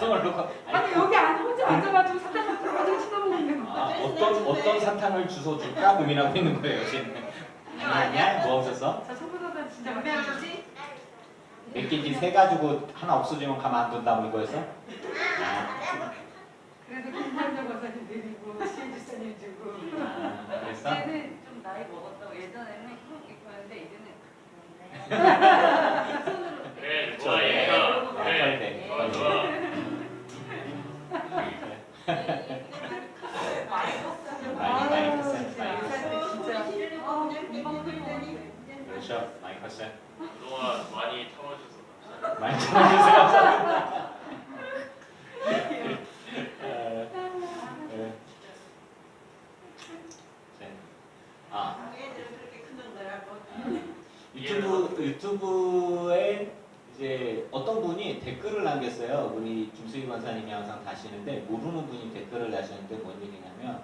사탕을 놓고 아니 여기 혼자 앉아가지고 사탕을 들어가지고 쳐다보고 있는 거. 어떤 사탕을 주워 줄까 고민하고 있는 거예요 지금. 아니야? 뭐 없었어? 자 저보다 진짜 몇 명이지? 몇 개인지 세 가지고 하나 없어지면 가만 안 둔다고 이거였어? 그래도 김선정 권사님 드리고 신지사님 주고. 그랬어? 이제는 좀 나이 먹었다고. 예전에는 흰옷 입고 했는데 이제는 그래, 그쵸. 좋아, 얘가. 네. 그래, 네. 좋아, 좋아. 많이 컸어요. 진짜 많이 컸어요. 예살 때 진짜. 그렇죠. 많이 컸어요. 그동안 많이 참아주셔서 많이 참아주세요. 유튜브에 이제 어떤 분이 댓글을 남겼어요. 우리 김수희 권사님이 항상 다시는데 모르는 분이 댓글을 다시는데 뭔 얘기냐면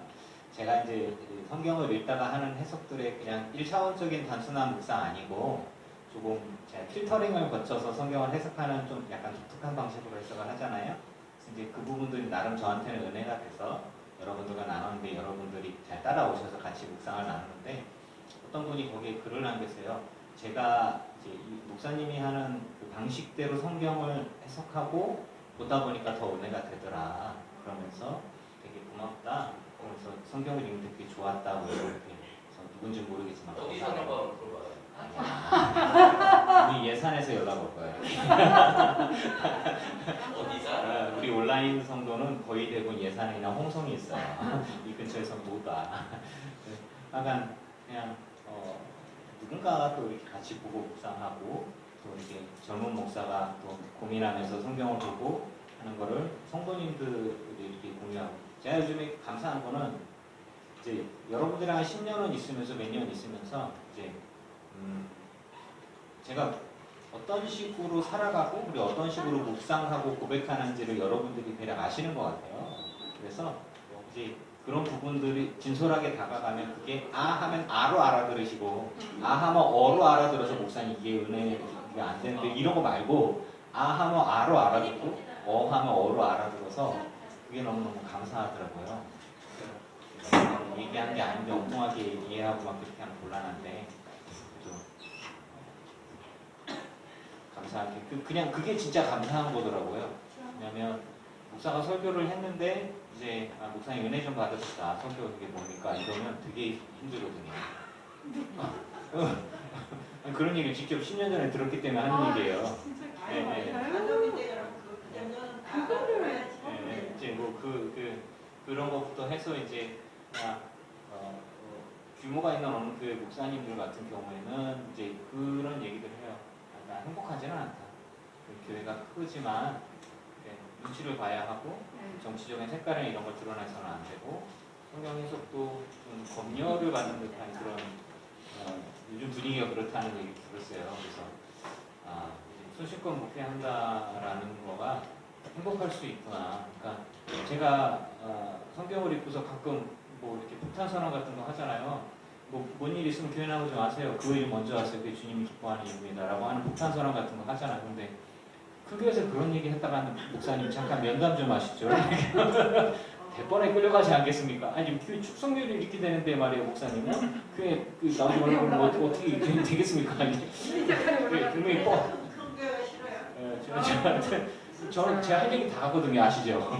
제가 이제 성경을 읽다가 하는 해석들의 그냥 1차원적인 단순한 묵상 아니고 조금 제가 필터링을 거쳐서 성경을 해석하는 좀 약간 독특한 방식으로 해석을 하잖아요. 그래서 이제 그 부분들이 나름 저한테는 은혜가 돼서 여러분들과 나누는데 여러분들이 잘 따라오셔서 같이 묵상을 나누는데 어떤 분이 거기에 글을 남겼어요. 제가 이제 이 목사님이 하는 그 방식대로 성경을 해석하고 보다 보니까 더 은혜가 되더라. 그러면서 되게 고맙다. 그래서 성경을 읽는데 되게 좋았다고 이렇게 누군지 모르겠지만 어디서 한번 물어봐요. 우리 예산에서 연락 올 거예요. 어디서? 우리 온라인 성도는 거의 대부분 예산이나 홍성이 있어요. 이 근처에서 못 와. 약간 그냥 누군가가 또 이렇게 같이 보고 묵상하고 또 이렇게 젊은 목사가 또 고민하면서 성경을 보고 하는 거를 성도님들이 이렇게 공유하고 제가 요즘에 감사한 거는 이제 여러분들이랑 10년은 있으면서 몇 년 있으면서 이제 제가 어떤 식으로 살아가고 그리고 어떤 식으로 묵상하고 고백하는지를 여러분들이 대략 아시는 것 같아요. 그래서 이제 그런 부분들이 진솔하게 다가가면 그게 아 하면 아로 알아들으시고 아 하면 어로 알아들어서 목사님 이게 은혜가 안 되는데 이런 거 말고 아 하면 아로 알아듣고 어 하면 어로 알아들어서 그게 너무너무 감사하더라고요. 얘기하는 게 아닌데 엉뚱하게 이해하고 막 그렇게 하면 곤란한데 좀 감사하게 그냥 그게 진짜 감사한 거더라고요. 왜냐면 목사가 설교를 했는데 이제 목사님 은혜 좀 받으셨다. 설교 그게 뭡니까? 이러면 되게 힘들거든요. 그런 얘기를 직접 10년 전에 들었기 때문에 하는 얘기예요. 이제 뭐 그런 것부터 해서 이제 규모가 있는 어느 교회 목사님들 같은 경우에는 이제 그런 얘기를 해요. 나 행복하지는 않다. 교회가 크지만 눈치를 봐야 하고 정치적인 색깔이나 이런 걸 드러내서는 안 되고 성경 해석도 좀 검열을 받는 듯한 그런 요즘 분위기가 그렇다는 얘기 들었어요. 그래서 소신껏 목회한다라는 거가 행복할 수 있구나. 그러니까 제가 성경을 읽고서 가끔 뭐 이렇게 폭탄 선언 같은 거 하잖아요. 뭐 뭔 일 있으면 교회 나오지 마세요. 그 일 먼저 하세요. 그게 주님이 기뻐하는 일입니다라고 하는 폭탄 선언 같은 거 하잖아요. 근데 그 교회에서 그런 얘기 했다가는 목사님 잠깐 면담 좀 하시죠. 대번에 끌려가지 않겠습니까? 아니 교회 축성률이 이렇게 되는데 말이에요, 목사님은 교회 나오지 말라고 뭐 어떻게 되겠습니까? 아니 분명히 저는 제 할 얘기 다 하거든요, 아시죠?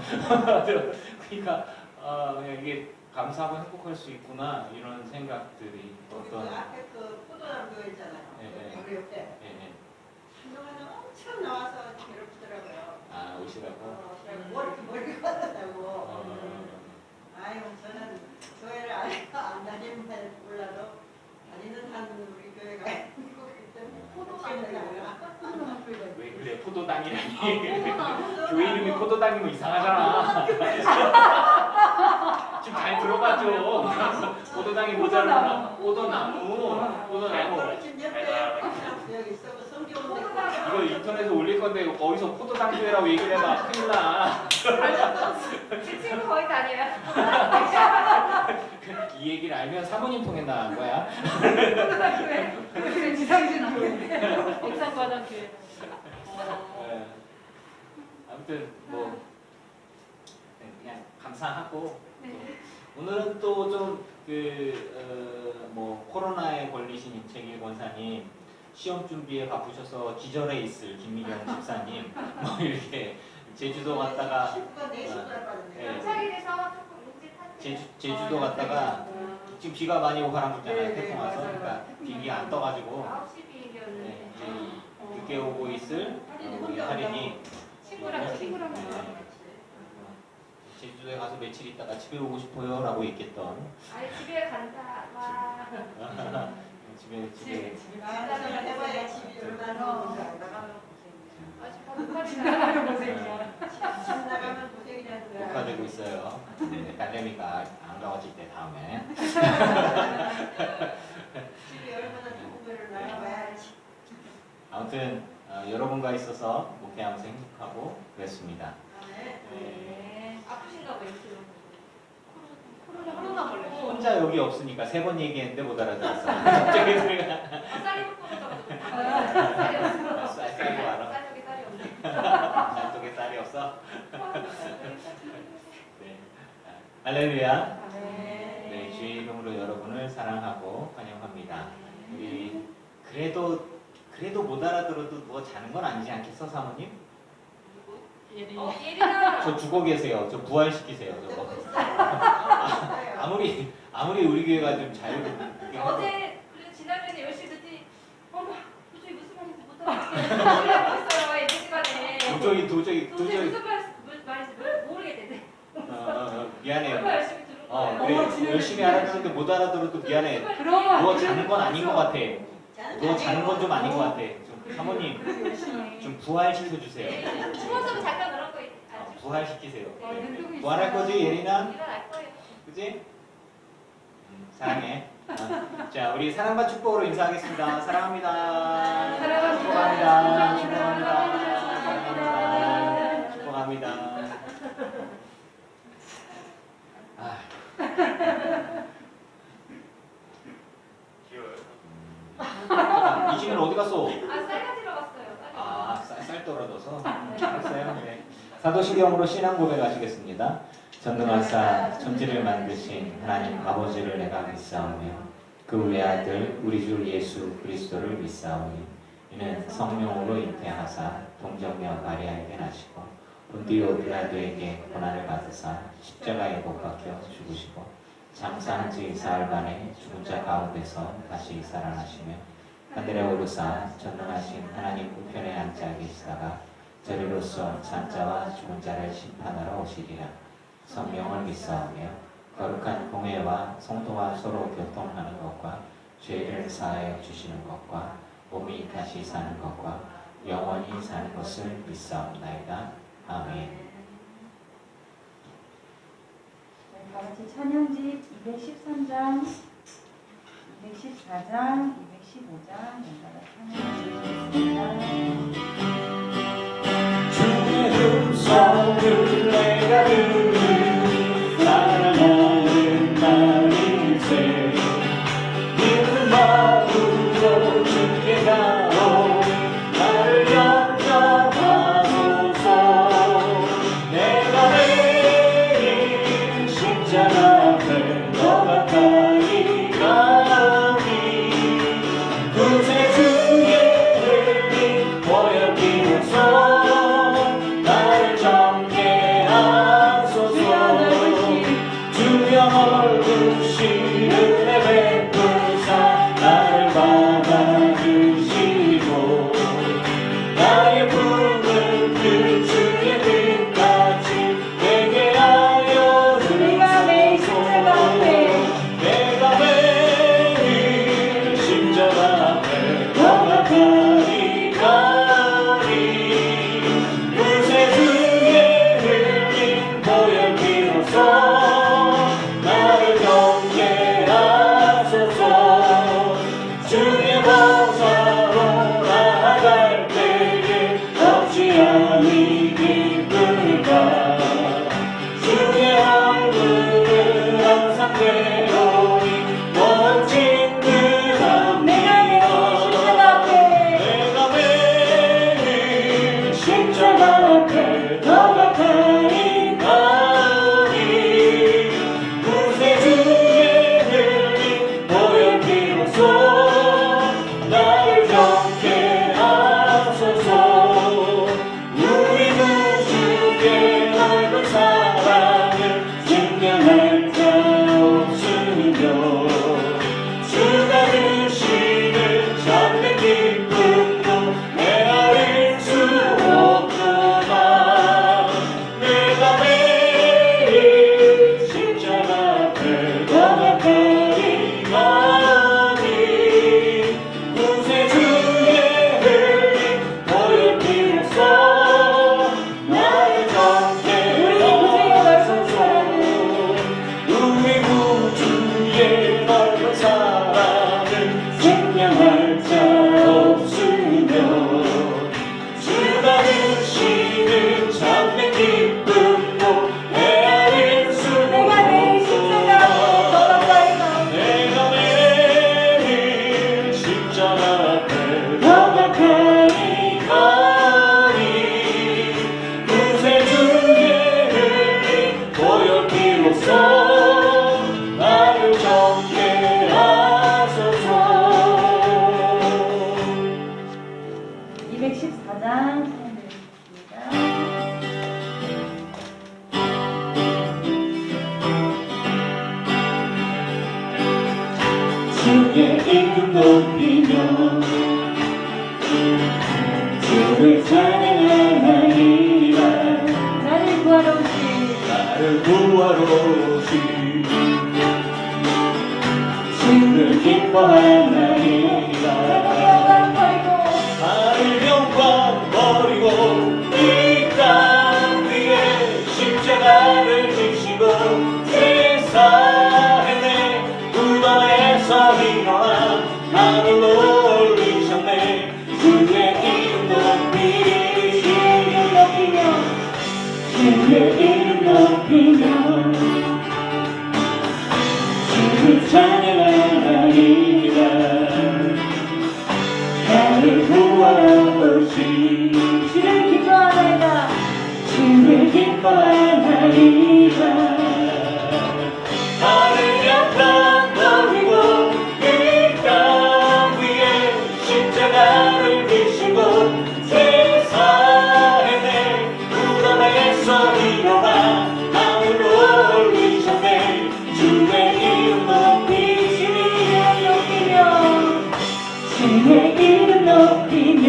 그러니까 그냥 이게 감사하고 행복할 수 있구나 이런 생각들이 어떤 앞에 그 포도나무 그거 있잖아요. 바로 옆에. 한동안은 엄청 나와서 괴롭히더라고요. 아 오시라고? 뭐 이렇게 멀리 갔다고. 아유 저는 교회를 안 다니면 몰라도 다니는 한 우리 교회가 있고 왜 그래 포도당이라니? 교회 이름이 포도당이면 이상하잖아. 지금 잘 들어가죠. 포도당이 모자라나 포도나무. 이거 인터넷에 올릴 건데 어디서 포도당 교회라고 얘기를 해봐 큰일 나. 제 친구 거의 다녀요. 이 얘기를 알면 사모님 통해 나간 거야. 그래 지상진 교회. 옥상과당 교회. 아무튼 뭐 감사하고 네. 오늘은 또 좀 뭐 코로나에 걸리신 임채길 권사님, 시험 준비에 바쁘셔서 기절해 있을 김미경 집사님, 뭐 이렇게 제주도 갔다가 식구가 내 식구라 네. 빠졌네. 경찰이 돼서 조금 뭉칫한데. 제주도 갔다가 지금 비가 많이 오고 바람 불잖아요. 네, 태풍 와서. 맞아요. 그러니까 비가 안 떠가지고 9시 네, 비행이었는데. 이제 늦게 오고 있을 우리 할인이 친구랑 친구랑 네. 제주도에 가서 며칠 있다가 집에 오고 싶어요 라고 얘기했던 아니 집에 간다. 와. 집에 나는 해봐야 집이 얼마나 아직 밥까지 나가는 고생이야. 집 나가면 고생이라는 거야. 녹화되고 있어요. 딸내미가 안 가워질 때 다음에 집이 얼마나 좋은 거를 나가봐야지. 아무튼 여러분과 있어서 목회하면서 행복하고 그랬습니다. 네. 네. 아프신가 봐요. 코로나 걸렸어. 혼자 여기 없으니까 3번 얘기했는데 못 알아들었어. 갑자기 제가 쌀이 붙어서 쌀이 없어. 쌀이 알아? 쌀이 쌀이 없네. 쌀속에 쌀이 없어? 네. 할렐루야. 네, 주의 이름으로 여러분을 사랑하고 환영합니다. 우리 그래도 못 알아들어도 뭐 자는 건 아니지 않겠어, 사모님? 예린아. 저 죽어 계세요. 저 부활시키세요. 저거. 아무리 우리 교회가 좀 자유롭게 어제 그래도 지난주에 10시 듣지. 어머, 도저히 무슨 말인지 못 알아듣겠어요. 있어요. 이 시간에. 도저히 무슨 말인지 모르겠는데. 미안해요. 얼마나 열심히 들은 거예요. 그래 열심히 알아듣는데 못 알아들어도 미안해. 그러면 너 자는 건 아닌 것 같아. 너 자는 건 좀 아닌 것 같아. 좀 사모님 좀 부활시켜 주세요. 주머니에 잠깐 넣은 거 있지. 부활시키세요. 네, 네. 부활할 거지 예린아? 일어날 거예요. 그지? 사랑해. 자, 우리 사랑과 축복으로 인사하겠습니다. 사랑합니다. 사랑합니다. 축복합니다. 축복합니다. 아, 귀여워요. 이지민 어디 갔어? 쌀 가지러 갔어요. 쌀 떨어져서. 알았어요. 네. 사도신경으로 신앙 고백하시겠습니다. 전능하사 천지를 만드신 하나님 아버지를 내가 믿사오며 그 외아들 우리 주 예수 그리스도를 믿사오니 이는 성령으로 잉태하사 동정녀 마리아에게 나시고 본디오 빌라도에게 고난을 받으사 십자가에 못 박혀 죽으시고 장사한 지 사흘 만에 죽은 자 가운데서 다시 살아나시며 하늘에 오르사 전능하신 하나님 우편에 앉아 계시다가 저리로서 산자와 죽은 자를 심판하러 오시리라. 성령을 믿사오며 거룩한 공회와 성도와 서로 교통하는 것과 죄를 사하여 주시는 것과 몸이 다시 사는 것과 영원히 사는 것을 믿사옵나이다. 아멘. 다 같이 찬양집 213장, 214장, 215장 연달아 찬양하시겠습니다. 주의 음성을 내가 들으니 사랑하는 나일세 그 마음으로 주께 가오 나를 영접하소서 내가 내린 십자가 앞에 더 가까이 가니 구세주의 구하러 오신 주를 기뻐하나이다. 하늘 영광 버리고 이 땅 위에 십자가를 지시고 세상에 무덤에서 일어나 하늘로 올리셨네. 주의 이름 높이며 주의 이름 높이며 주를 찬양하나이다. 나를 구하러 오신 주를 기뻐하나이다. 주를 기뻐하나이다. 하늘 영광 버리고 이 땅 위에 십자가를 지시고 세상에 무덤에서 일어나 하늘로 올리셨네. 주의 이름 높이며 주의 이름 높이며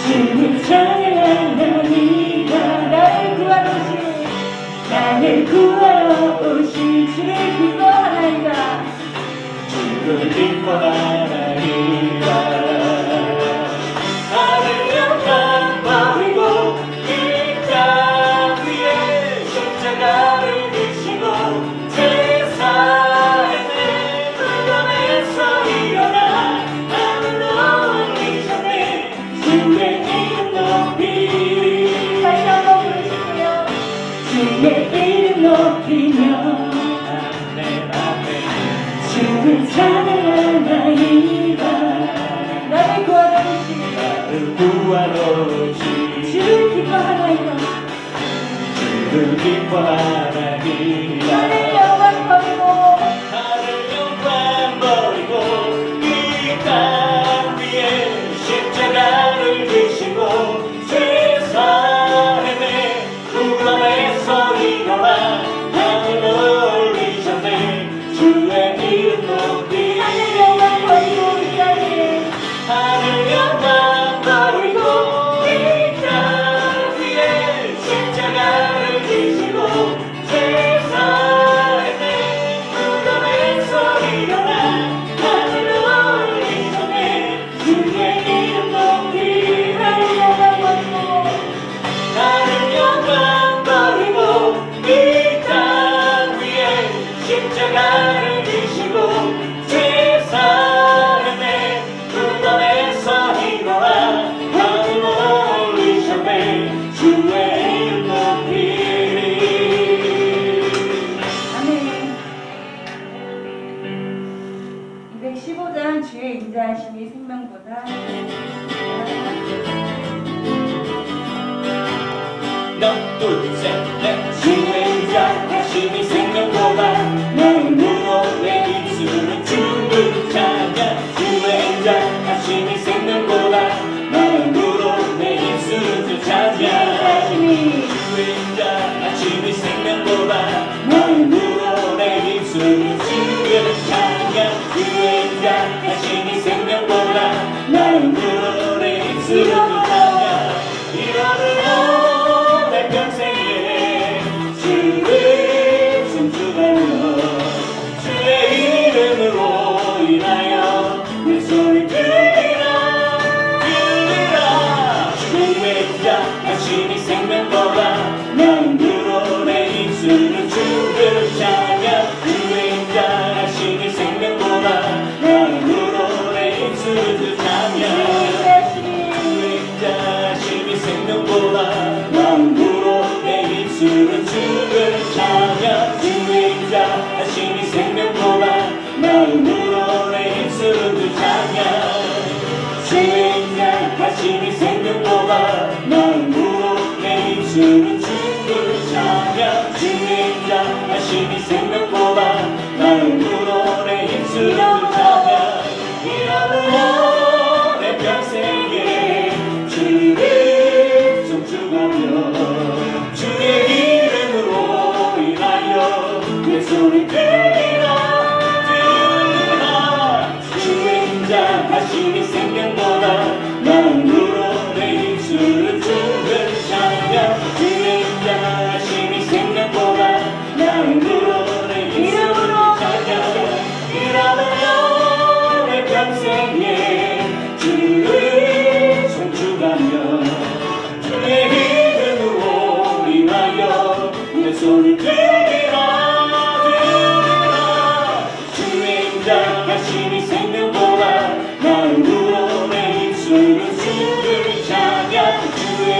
주를 찬양하나이다. 나를 구하러 오신 주를 기뻐하나이다. 주를 기뻐하나이다. 하늘 영광 버리고 이 땅 위에 십자가를 지시고 세상에 무덤에서 일어나 하늘로 올리셨네. 주의 이름 높이 다시 한번 부르실게요. 주의 이름 높이며 아멘 아멘 주를 찬양하나이다. 나를 구하러 오신 나를 구하러 오신 주를 기뻐하나이다. 주를 기뻐하나이다. 하늘 영광 버리고 하늘 영광 버리고 이 땅 위에 십자가를 지시고 세상에 무덤에서 일어나 하늘로 올리셨네. 주의 이름 높이 하늘 영광 버리고 이 땅에 하늘 영광 버리고 이 땅 위에 십자가를 지시고 세상에 무덤에서 일어나 하늘로 올리셨네. 주의 이름 높이 하늘 영광 버리고 하늘 영광 버리고 이 땅 위에 십자가를 지시고 세상에 무덤에서 일어나 하늘로 올리셨네. 주의 이름 높이 아멘. 215장 주의 인자하심이 생명보다 하나 둘셋넷 주의 인자하심이 생명보다 눈으로 내 입술은 주를 찬양. 주의 인자하심이 생명보다 눈으로 내 입술은 주 찬양. 주의 인자하심이 생명보다 눈으로 내 입술은 주를 찬양. 주의 인자하심이 생명보다 눈으로 내 입술은 주 찬양. 이러므로 내 평생에 주를 숨죽하며 주의 이름으로 인하여 내 소리 들리라 들리라. 주의 인자하심이 생명보다 눈으로 내 입술은 주를 찬양. 주의 인자하심이 생명보다 눈으로 내 입술은 주 찬양. 주의 인자하심이 생명보다 눈으로 내 입술은 주를 찬양. 주의 인자하심이 생명보다 눈으로 내 입술은 주 찬양. 주의 인자하심이 생명보다 눈으로 내 입술은 주를 찬양. 주의 인자하심이 생명보다 눈으로 내 입술은 주 찬양. 이러므로 내 평생에 주를 송축하며 주의 이름으로 인하여 내 소리 들리라 들리라. 주의 인자하심이 생명보다 눈으로 내 입술은 주 하시니 생명보다 마음으로 내 입술은 주를 찬양 주의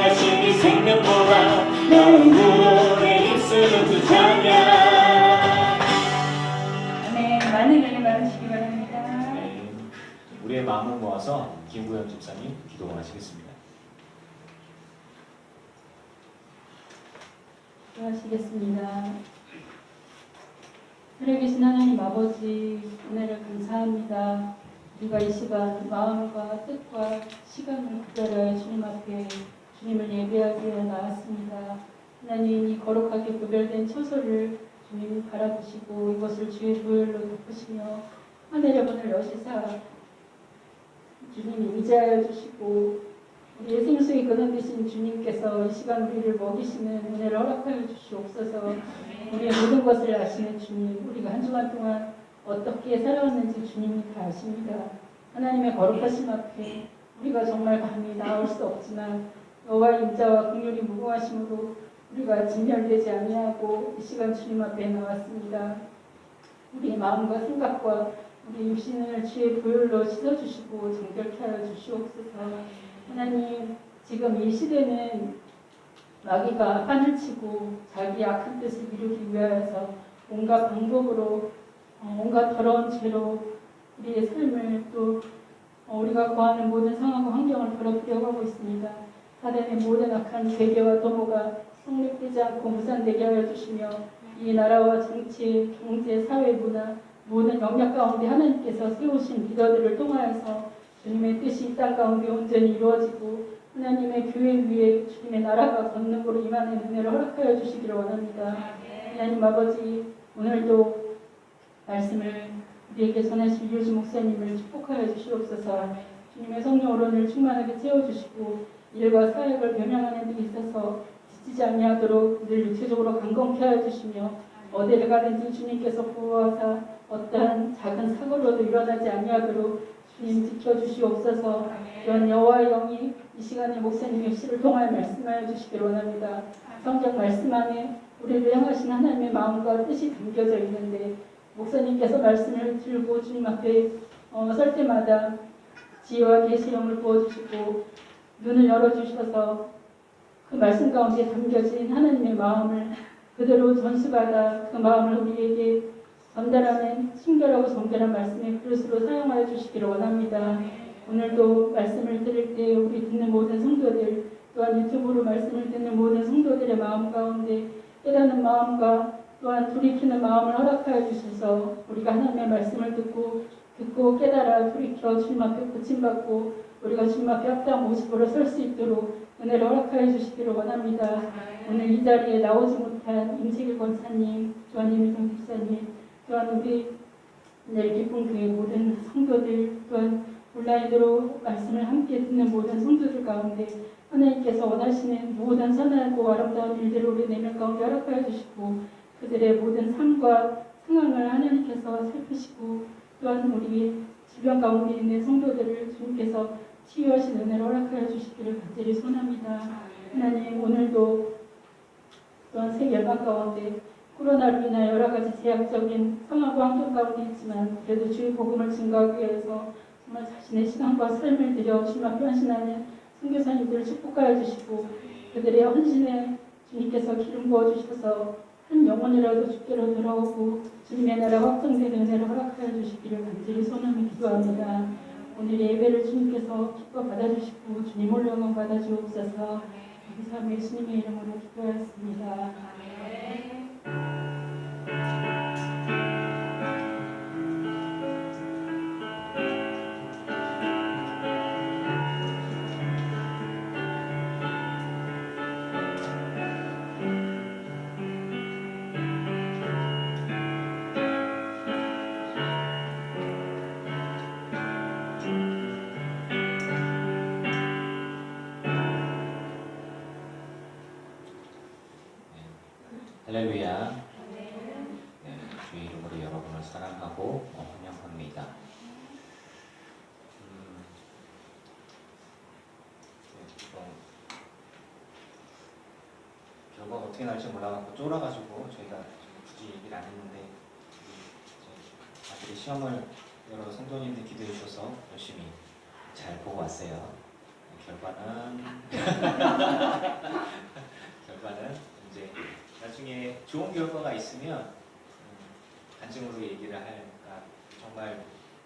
하시니 생명보다 마음으로 내 입술은 주 찬양. 아멘. 많은 은혜 받으시기 바랍니다. 네. 우리의 마음을 모아서 김구현 집사님 기도하시겠습니다. 기도하시겠습니다. 살아계신 하나님 아버지, 은혜를 감사합니다. 우리가 이 시간 마음과 뜻과 시간을 구별하여 주님 앞에 주님을 예배하기 위해 나왔습니다. 하나님, 이 거룩하게 구별된 처소를 주님이 바라보시고 이것을 주의 보혈로 덮으시며 하늘의 문을 여시사 주님이 임재하여 주시고 우리의 생수의 근원 되신 주님께서 이 시간 우리를 먹이시는 은혜를 허락하여 주시옵소서. 우리의 모든 것을 아시는 주님, 우리가 한 주간 동안 어떻게 살아왔는지 주님이 다 아십니다. 하나님의 거룩하심 앞에 우리가 정말 감히 나올 수 없지만 여호와의 인자와 긍휼이 무궁하심으로 우리가 진멸되지 아니하고 이 시간 주님 앞에 나왔습니다. 우리의 마음과 생각과 우리 육신을 주의 보혈로 씻어주시고 정결케 하여 주시옵소서. 하나님, 지금 이 시대는 마귀가 판을 치고 자기 악한 뜻을 이루기 위하여서 온갖 방법으로 온갖 더러운 죄로 우리의 삶을 또 우리가 거하는 모든 상황과 환경을 더럽히려고 하고 있습니다. 사단의 모든 악한 계계와 도모가 성립되지 않고 무산되게 하여 주시며 이 나라와 정치, 경제, 사회, 문화 모든 영역 가운데 하나님께서 세우신 리더들을 통하여서 주님의 뜻이 이 땅 가운데 온전히 이루어지고 하나님의 교회 위에 주님의 나라가 권능으로 임하는 은혜를 허락하여 주시기를 원합니다. 하나님 아버지, 오늘도 말씀을 우리에게 전하실 유지 목사님을 축복하여 주시옵소서. 주님의 성령으로는 충만하게 채워주시고 일과 사역을 변형하는 데 있어서 지치지 아니하도록 늘 육체적으로 강건케 하여 주시며 어디를 가든지 주님께서 보호하사 어떠한 작은 사고로도 일어나지 아니하도록 주님 지켜주시옵소서. 또한 여호와의 영이 이 시간에 목사님의 시를 통하여 말씀하여 주시기를 원합니다. 성경 말씀 안에 우리를 향하신 하나님의 마음과 뜻이 담겨져 있는데 목사님께서 말씀을 들고 주님 앞에 설 때마다 지혜와 계시의 영을 부어주시고 눈을 열어주셔서 그 말씀 가운데 담겨진 하나님의 마음을 그대로 전수받아 그 마음을 우리에게 전달하는 친결하고 정결한 말씀의 그릇으로 사용하여 주시기를 원합니다. 오늘도 말씀을 들을 때 우리 듣는 모든 성도들 또한 유튜브로 말씀을 듣는 모든 성도들의 마음 가운데 깨닫는 마음과 또한 돌이키는 마음을 허락하여 주셔서 우리가 하나님의 말씀을 듣고 깨달아 돌이켜 주님 앞에 고침받고 우리가 주님 앞에 합당한 모습으로 설 수 있도록 은혜를 허락하여 주시기를 원합니다. 오늘 이 자리에 나오지 못한 임세길 권사님, 또한 이미정 집사님, 또한 우리 늘 기쁜 교회 모든 성도들, 또한 온라인으로 말씀을 함께 듣는 모든 성도들 가운데 하나님께서 원하시는 모든 선하고 아름다운 일들을 우리 내면 가운데 허락하여 주시고 그들의 모든 삶과 상황을 하나님께서 살피시고 또한 우리 주변 가운데 있는 성도들을 주님께서 치유하신 은혜를 허락하여 주시기를 간절히 소원합니다. 하나님, 오늘도 또한 새 열방 가운데 코로나로 인하여 여러 가지 제약적인 상황과 환경 가운데 있지만 그래도 주의 복음을 증거하기 위해서 정말 자신의 시간과 삶을 들여 주님 앞에 헌신하는 선교사님들을 축복하여 주시고 그들의 헌신에 주님께서 기름 부어주셔서 한 영혼이라도 주께로 돌아오고 주님의 나라 확장되는 은혜를 허락하여 주시기를 간절히 소원하며 기도합니다. 오늘 예배를 주님께서 기뻐 받아주시고 주님 홀로 영광 받아주옵소서. 감사하며 예수님의 이름으로 기도하였습니다. 할렐루야. 네, 주의 이름으로 여러분을 사랑하고 환영합니다. 결과가 어떻게 나올지 몰라갖고 쫄아가지고 저희가 굳이 얘기를 안 했는데 이렇게 시험을 여러 성도님들 기도해 주셔서 열심히 잘 보고 왔어요. 결과는 이제 나중에 좋은 결과가 있으면 간증으로 얘기를 할까. 정말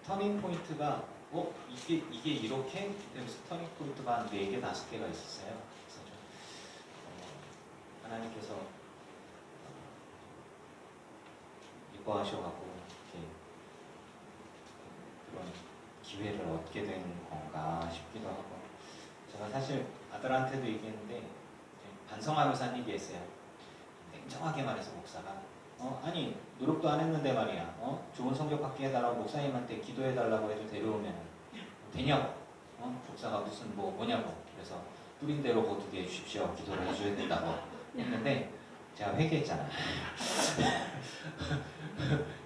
터닝 포인트가 이게 이렇게 그래서 터닝 포인트가 한 4개, 5개가 있었어요. 그래서 좀 하나님께서 이뻐하셔갖고 이렇게 그런 기회를 얻게 된 건가 싶기도 하고. 제가 사실 아들한테도 얘기했는데 반성하면서 얘기했어요. 냉정하게 말해서 목사가 아니 노력도 안 했는데 말이야 좋은 성적 받게 해달라고 목사님한테 기도해달라고 해도 데려오면 되냐고 목사가 무슨 뭐냐고. 그래서 뚫린 대로 거두게 해주십시오. 기도를 해줘야 된다고 했는데 제가 회개했잖아.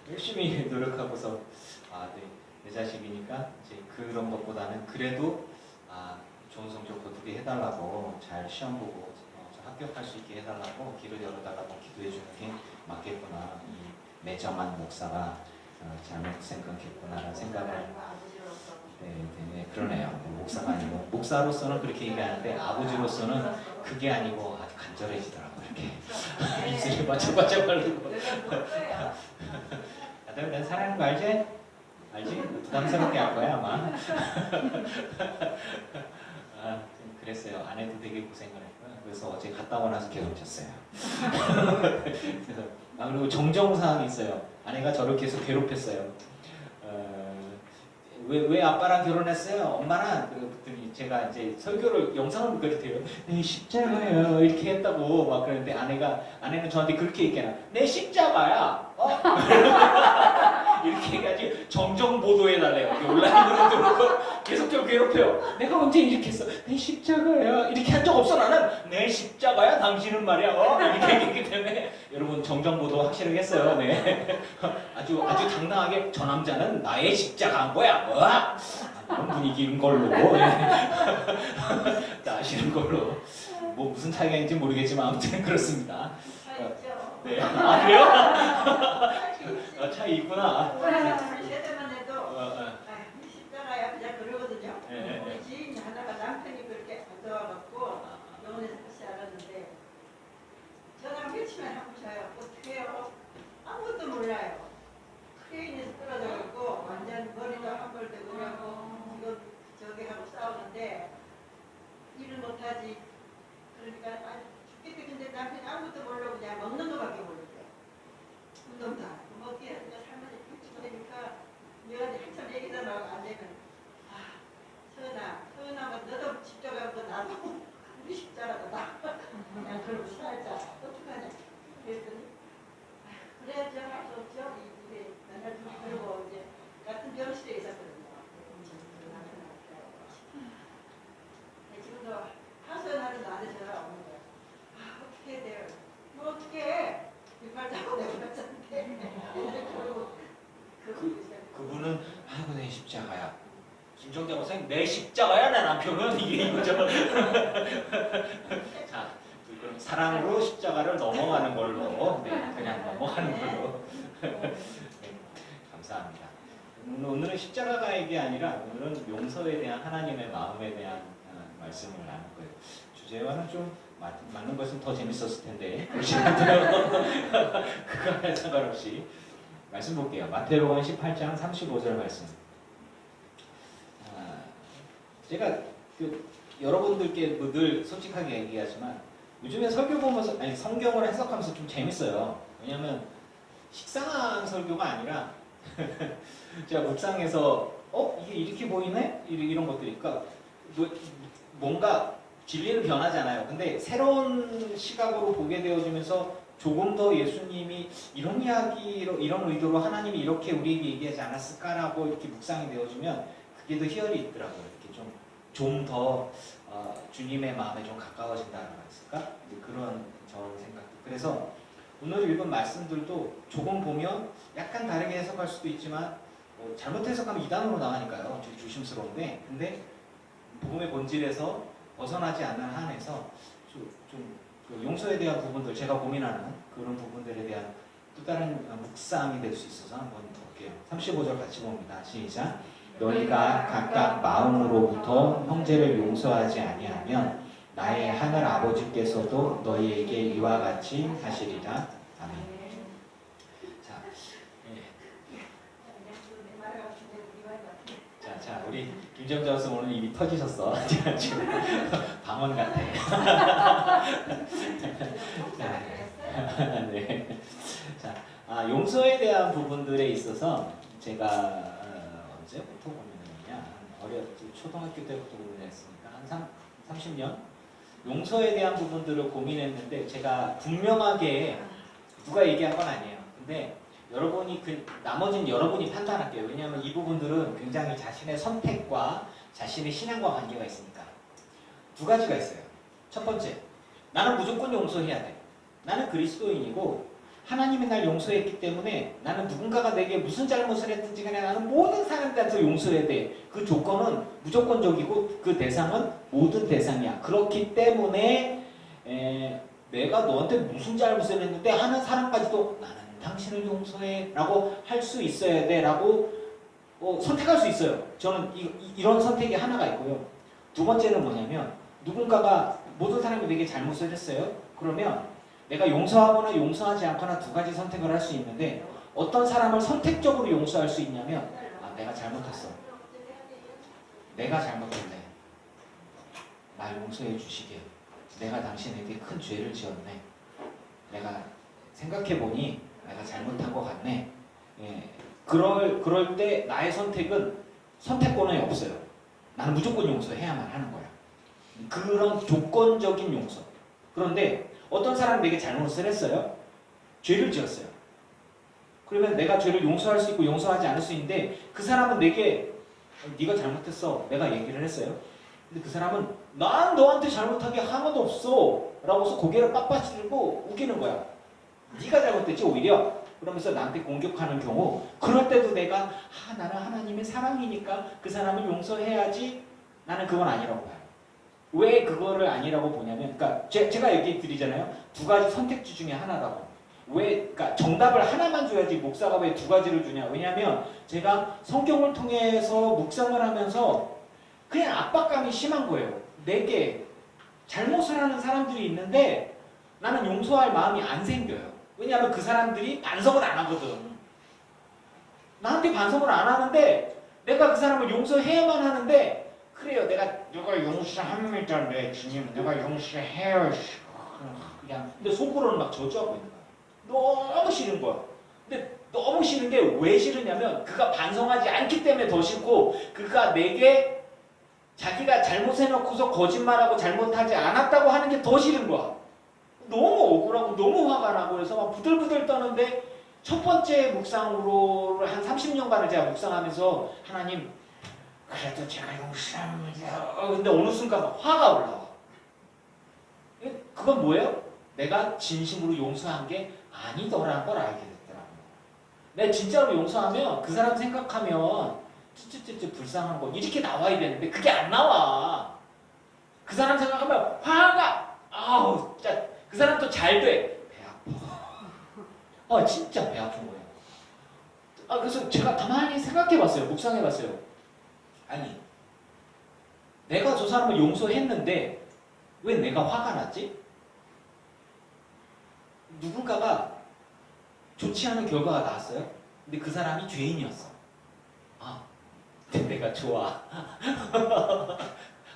열심히 노력하고서 내 자식이니까 이제 그런 것보다는 그래도 좋은 성적 거두게 해달라고 잘 시험 보고 합격할 수 있게 해달라고 길을 열어달라고 기도해주는 게 맞겠구나. 이 매정한 목사가 잘못 생각했구나라는 생각을 네, 그러네요. 목사가 아니고 목사로서는 그렇게 얘기하는데 아버지로서는 그게 아니고 아주 간절해지더라고요. 이렇게 입술이 바짝바짝 바르고 아들 난 사랑하는 거 알지? 알지? 부담스럽게 할 거야 아마. 그랬어요. 아내도 되게 고생을 했고요. 그래서 어제 갔다 오고 나서 계속 잤어요. 그래서 그리고 정정사항이 있어요. 아내가 저를 계속 괴롭혔어요. 왜 아빠랑 결혼했어요? 엄마랑. 그랬더니 제가 이제 설교를 영상을 그랬대요. 내 십자가요 이렇게 했다고 막 그러는데 아내는 저한테 그렇게 얘기해요. 내 십자가야. 이렇게 해가지고 정정 보도해달래요. 온라인으로 들어오고 계속 저 괴롭혀요. 내가 언제 이렇게 했어? 내 십자가야. 이렇게 한 적 없어 나는. 내 십자가야 당신은 말이야. 이렇게 얘기했기 때문에 여러분 정정 보도 확실하게 했어요. 네. 아주 당당하게 저 남자는 나의 십자가인 거야. 그런 분위기인 걸로 다 아시는 걸로 뭐 무슨 차이가 있는지 모르겠지만 아무튼 그렇습니다. 네. 그래요? 차이 있구나. 세대만 해도 십자가야 그냥 그러거든요. 우리 지인 하나가 남편이 그렇게 안 좋아갖고 병원에서 다시 알았는데 전화 며칠만 하고 자요. 어떻게 해요? 아무것도 몰라요. 크레인에서 떨어져갖고 완전 머리도 한벌 되고 그러고 이거 저기 하고 싸우는데 일을 못하지. 그러니까 죽겠다. 근데 남편이 아무것도 모르고 그냥 먹는 거밖에 모르대. 운동도 안 하고 먹기에 그냥 살만히 쭉 되니까 내가 한참 얘기도 나고 안 되면 서은아 너도 십자가고 나도 우리 십자가다 나 그냥 그러고 살자. 어떡하냐 그랬더니 그래 저할 수 없죠. 이제 맨날 그러고 이제 같은 병실에 있었거든요. 지금도 하소연하는 나한테 전화가 오는 거야. 어떻게 해야 돼요? 뭐 어떻게 해? 발자국 내버렸는데 그분은 아이고 내 십자가야. 김정대 목사님 내 십자가야 내 남편은 이게 이거죠. 자 그럼 사랑으로 십자가를 넘어가는 걸로 그냥 넘어가는 걸로. 네, 감사합니다. 오늘은 십자가가 얘기 아니라 오늘은 용서에 대한 하나님의 마음에 대한 말씀을 나눌 거예요. 주제와는 좀 맞는 것은 더 재밌었을 텐데 그거랑 상관없이 말씀 볼게요. 마태복음 18장 35절 말씀. 제가 여러분들께 늘 솔직하게 얘기하지만 요즘에 설교 보면서 성경을 해석하면서 좀 재밌어요. 왜냐하면 식상한 설교가 아니라 제가 묵상해서 이게 이렇게 보이네? 이런 것들이 그러니까 뭔가 진리는 변하잖아요. 근데 새로운 시각으로 보게 되어지면서 조금 더 예수님이 이런 이야기로 이런 의도로 하나님이 이렇게 우리에게 얘기하지 않았을까라고 이렇게 묵상이 되어지면 그게 더 희열이 있더라고요. 이렇게 좀 더 주님의 마음에 좀 가까워진다는 거 있을까? 그런 저런 생각. 그래서 오늘 읽은 말씀들도 조금 보면 약간 다르게 해석할 수도 있지만 잘못 해석하면 이단으로 나가니까요. 조심스러운데 근데 복음의 본질에서 벗어나지 않는 한에서 좀 용서에 대한 부분들 제가 고민하는 그런 부분들에 대한 또 다른 묵상이 될 수 있어서 한번 더 볼게요. 35절 같이 봅니다. 시작. 너희가 각각 마음으로부터 형제를 용서하지 아니하면 나의 하늘 아버지께서도 너희에게 이와 같이 하시리라. 아멘. 자, 자, 우리 김정자 교수 오늘 입이 터지셨어. 지금 방언 같아. 네. 자, 용서에 대한 부분들에 있어서 제가 언제부터 고민했냐? 초등학교 때부터 고민했으니까 한 30년 용서에 대한 부분들을 고민했는데 제가 분명하게 누가 얘기한 건 아니에요. 근데 여러분이 나머지는 여러분이 판단할게요. 왜냐하면 이 부분들은 굉장히 자신의 선택과 자신의 신앙과 관계가 있으니까. 두 가지가 있어요. 첫 번째, 나는 무조건 용서해야 돼. 나는 그리스도인이고 하나님이 날 용서했기 때문에 나는 누군가가 내게 무슨 잘못을 했든지 간에 나는 모든 사람들한테 용서해야 돼. 그 조건은 무조건적이고 그 대상은 모든 대상이야. 그렇기 때문에 내가 너한테 무슨 잘못을 했는데 하는 사람까지도 나는 당신을 용서해 라고 할 수 있어야 돼 라고 선택할 수 있어요. 저는 이런 선택이 하나가 있고요. 두 번째는 뭐냐면 누군가가 모든 사람이 내게 잘못을 했어요. 그러면 내가 용서하거나 용서하지 않거나 두 가지 선택을 할 수 있는데 어떤 사람을 선택적으로 용서할 수 있냐면 내가 잘못했어. 내가 잘못했네. 날 용서해 주시게. 내가 당신에게 큰 죄를 지었네. 내가 생각해보니 내가 잘못한 것 같네. 그럴 때 나의 선택은 선택권이 없어요. 나는 무조건 용서해야만 하는 거야. 그런 조건적인 용서. 그런데 어떤 사람이 내게 잘못을 했어요. 죄를 지었어요. 그러면 내가 죄를 용서할 수 있고 용서하지 않을 수 있는데 그 사람은 내게 네가 잘못했어. 내가 얘기를 했어요. 근데 그 사람은 난 너한테 잘못한 게 하나도 없어 라고서 고개를 빳빳이 들고 우기는 거야. 네가 잘못했지 오히려. 그러면서 나한테 공격하는 경우 그럴 때도 내가 나는 하나님의 사랑이니까 그 사람을 용서해야지. 나는 그건 아니라고 봐요. 왜 그거를 아니라고 보냐면 그러니까 제가 얘기 드리잖아요. 두 가지 선택지 중에 하나라고. 그러니까 정답을 하나만 줘야지 목사가 왜 두 가지를 주냐. 왜냐하면 제가 성경을 통해서 묵상을 하면서 그냥 압박감이 심한 거예요. 내게 잘못을 하는 사람들이 있는데 나는 용서할 마음이 안 생겨요. 왜냐하면 그 사람들이 반성을 안 하거든. 나한테 반성을 안 하는데 내가 그 사람을 용서해야만 하는데 그래요. 내가 용서합니다. 네, 주님. 내가 용서해요. 그냥 근데 속으로는 막 저주하고 있는 거야. 너무 싫은 거야. 근데 너무 싫은 게 왜 싫으냐면 그가 반성하지 않기 때문에 더 싫고 그가 내게 자기가 잘못해놓고서 거짓말하고 잘못하지 않았다고 하는 게 더 싫은 거야. 너무 억울하고 너무 화가 나고 그래서 막 부들부들 떠는데 첫 번째 묵상으로 한 30년간을 제가 묵상하면서 하나님 그래도 제가 용서합니다. 근데 어느 순간 화가 올라와. 그건 뭐예요? 내가 진심으로 용서한 게 아니더라는 걸 알게 됐더라고요. 내가 진짜로 용서하면 그 사람 생각하면 찌찌찌찌 불쌍한 거 이렇게 나와야 되는데 그게 안 나와. 그 사람 생각하면 화가 진짜 그 사람도 잘 돼. 배 아파. 진짜 배 아픈 거예요. 그래서 제가 가만히 생각해봤어요. 묵상해봤어요. 아니, 내가 저 사람을 용서했는데 왜 내가 화가 났지? 누군가가 좋지 않은 결과가 나왔어요. 근데 그 사람이 죄인이었어. 근데 내가 좋아.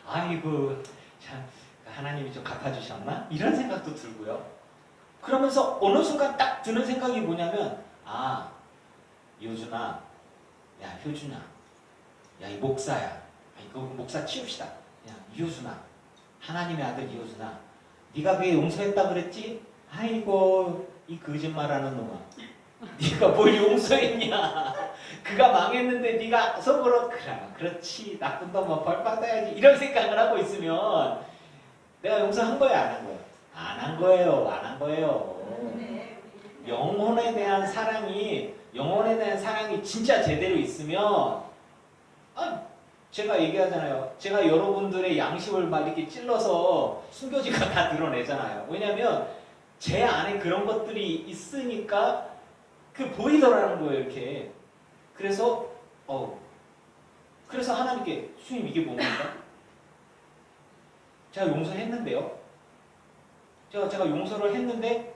아이고, 참 하나님이 좀 갚아주셨나? 이런 생각도 들고요. 그러면서 어느 순간 딱 드는 생각이 뭐냐면 요준아, 야 효준아, 야 이 목사야, 이거 목사 치웁시다. 야 이효준아, 하나님의 아들 이효준아, 네가 왜 용서했다 그랬지? 아이고 이 거짓말하는 놈아, 네가 뭘 용서했냐? 그가 망했는데 네가 속으로 그렇지 나쁜 놈아 벌 받아야지 이런 생각을 하고 있으면 내가 용서한 거야 안 한 거야? 안 한 거예요. 안 한 거예요. 영혼에 대한 사랑이 진짜 제대로 있으면 제가 얘기하잖아요. 제가 여러분들의 양심을 막 이렇게 찔러서 숨겨지가 다 드러내잖아요. 왜냐하면 제 안에 그런 것들이 있으니까 보이더라는 거예요. 이렇게 그래서 그래서 하나님께 주님 이게 뭡니까? 제가 용서했는데요. 제가 용서를 했는데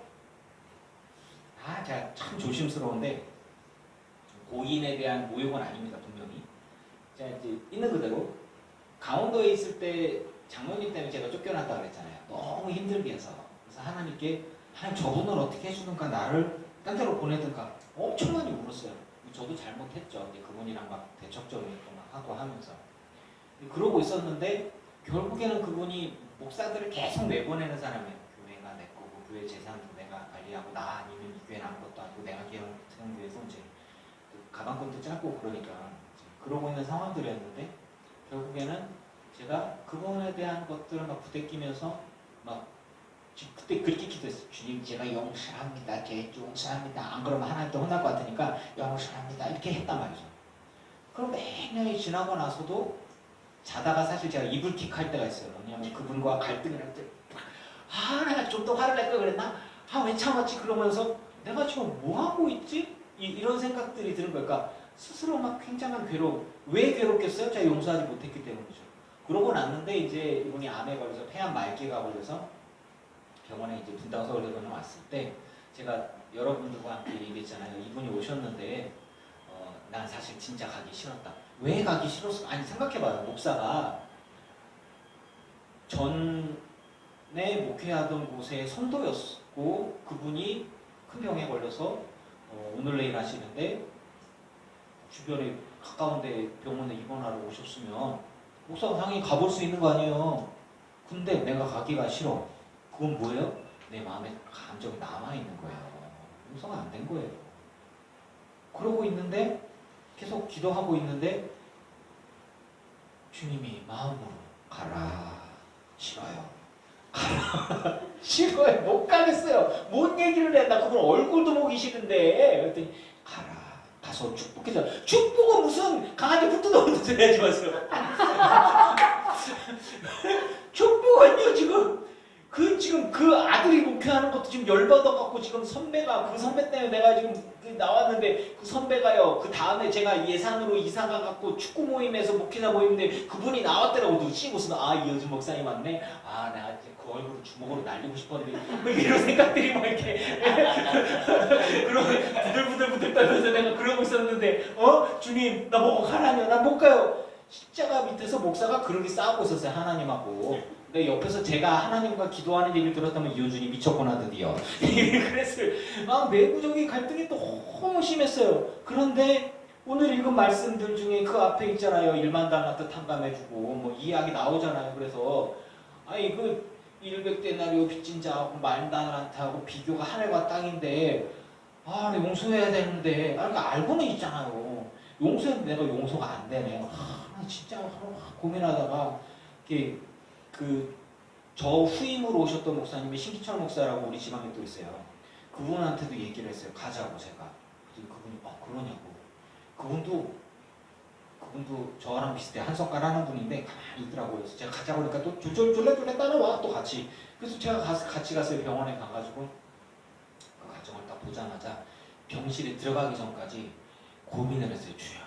제가 참 조심스러운데 고인에 대한 모욕은 아닙니다. 분명히. 제가 이제 있는 그대로 강원도에 있을 때 장모님 때문에 제가 쫓겨났다 그랬잖아요. 너무 힘들게 해서. 그래서 하나님께 하나님 저분을 어떻게 해주든가 나를 딴 데로 보내든가 엄청 많이 울었어요. 저도 잘못했죠. 이제 그분이랑 막 대척점을 막 하고 하면서 그러고 있었는데 결국에는 그분이 목사들을 계속 내보내는 사람이에요. 교회가 내 거고 교회 재산도 내가 관리하고 나 아니면 이 교회는 아무것도 아니고 내가 세운 교회에서 이제 가방끈도 짧고 그러니까 그러고 있는 상황들이었는데 결국에는 제가 그분에 대한 것들을 막 부대끼면서 막 그때 그렇게 기도했어요. 주님 제가 용서합니다. 용서합니다. 안 그러면 하나님도 혼날 것 같으니까 용서합니다. 이렇게 했단 말이죠. 그럼 몇 년이 지나고 나서도 자다가 사실 제가 이불킥 할 때가 있어요. 왜냐하면 그분과 갈등을 할 때 내가 좀 더 화를 낼 걸 그랬나? 왜 참았지? 그러면서 내가 지금 뭐하고 있지? 이런 생각들이 드는 걸까? 스스로 막 굉장한 괴로움. 왜 괴롭겠어요? 제가 용서하지 못했기 때문이죠. 그러고 났는데 이제 이분이 암에 걸려서 폐암 말기가 걸려서 병원에 이제 분당서울대병원에 왔을 때 제가 여러분들과 함께 얘기했잖아요. 이분이 오셨는데 난 사실 진짜 가기 싫었다. 왜 가기 싫었을까? 아니 생각해봐요. 목사가 전에 목회하던 곳의 성도였고 그분이 큰 병에 걸려서 오늘 내일 하시는데 주변에 가까운데 병원에 입원하러 오셨으면 목사가 당연히 가볼 수 있는 거 아니에요. 근데 내가 가기가 싫어. 그건 뭐예요? 내 마음에 감정이 남아있는 거예요. 용서가 안 된 거예요. 그러고 있는데 계속 기도하고 있는데 주님이 마음으로 가라. 싫어요. 가라. 싫어요. 못 가겠어요. 뭔 얘기를 해. 나 그분 얼굴도 보기 싫은데. 그랬더니 가라. 가서 축복해서 축복은 무슨 강아지 붓 뜯어오는 소리 하지 마세요. 축복은요 지금 그 아들이 목회하는 것도 지금 열받아갖고 지금 선배가 그 선배 때문에 내가 지금 나왔는데 그 선배가요 그 다음에 제가 예산으로 이사 가갖고 축구 모임에서 목회자 모임인데 그분이 나왔더라고. 눈치 무슨 이효준 목사님 왔네. 내가 이제 그 얼굴을 주먹으로 날리고 싶었는데 뭐 이런 생각들이 막 이렇게 그러고 부들부들 떨면서 내가 그러고 있었는데 주님 나 보고 가라뇨. 나 못 가요. 십자가 밑에서 목사가 그렇게 싸우고 있었어요. 하나님하고. 근데 옆에서 제가 하나님과 기도하는 얘기를 들었다면 이효준이 미쳤구나 드디어. 그랬어요. 내부적인 갈등이 너무 심했어요. 그런데 오늘 읽은 말씀들 중에 그 앞에 있잖아요. 일만당한테 탕감해주고 뭐 이야기 나오잖아요. 그래서 그 100데나리오 빚진 자하고 만다나한테하고 비교가 하늘과 땅인데 용서해야 되는데 그러니까 알고는 있잖아요. 용서했는데 내가 용서가 안 되네. 진짜 고민하다가 저 후임으로 오셨던 목사님이 신기철 목사라고 우리 지방에 또 있어요. 그분한테도 얘기를 했어요. 가자고 제가. 그분이 그러냐고. 그분도 저랑 비슷해. 한성깔 하는 분인데 가만히 있더라고요. 그래서 제가 가자고 그러니까 또 졸래 따라와 또 같이. 그래서 제가 같이 갔어요. 병원에 가가지고 그 가정을 딱 보자마자 병실에 들어가기 전까지 고민을 했어요. 주여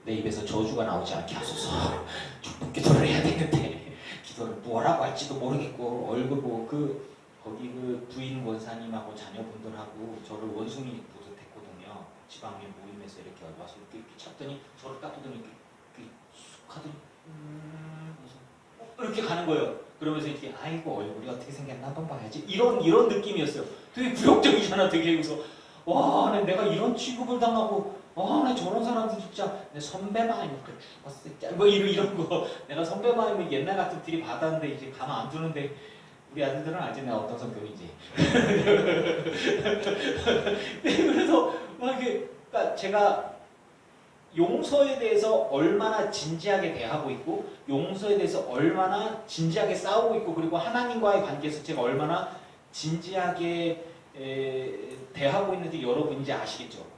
내 입에서 저주가 나오지 않게 하소서. 축복 기도를 해야 되는데 기도를 뭐라고 할지도 모르겠고 얼굴 보고 거기 부인 원사님하고 자녀분들하고 저를 원숭이 보듯했거든요. 지방의 모임에서 이렇게 와서 이렇게 쳤더니 저를 딱 보더니 이렇게 쑥 하더니 이렇게 가는 거예요. 그러면서 이렇게 아이고 얼굴이 어떻게 생겼나 한번 봐야지 이런 느낌이었어요. 되게 굴욕적이잖아. 되게. 그래서 내가 이런 취급을 당하고 나 저런 사람들 진짜 내 선배만 죽었을 뭐 이런 거. 내가 선배만이면 옛날 같은 들이 받았는데 이제 가만 안 두는데 우리 아들들은 알지 내가 어떤 성격인지. 그래서 그러니까 제가 용서에 대해서 얼마나 진지하게 대하고 있고 용서에 대해서 얼마나 진지하게 싸우고 있고 그리고 하나님과의 관계에서 제가 얼마나 진지하게 대하고 있는지 여러분 이제 아시겠죠?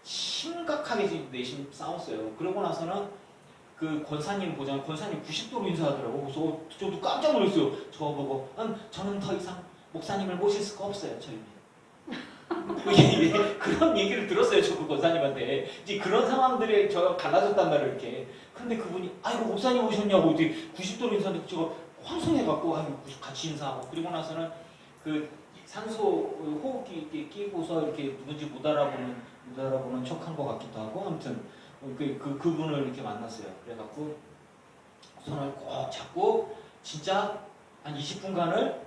심각하게 지금 내심 싸웠어요. 그러고 나서는 그 권사님 90도로 인사하더라고. 그래서 저도 깜짝 놀랐어요. 저보고 저는 더 이상 목사님을 모실 수가 없어요. 저희는. 그런 얘기를 들었어요. 저 그 권사님한테. 이제 그런 상황들에 저 갈라졌단 말이에요. 이렇게. 근데 그분이 아이고 목사님 오셨냐고 이제 90도로 인사하는데 제가 황송해갖고 아이고 같이 인사하고 그리고 나서는 그 산소 호흡기 이렇게 끼고서 이렇게 누군지 못 알아보는 척한 것 같기도 하고 아무튼 그분을 이렇게 만났어요. 그래갖고 손을 꼭 잡고 진짜 한 20분간을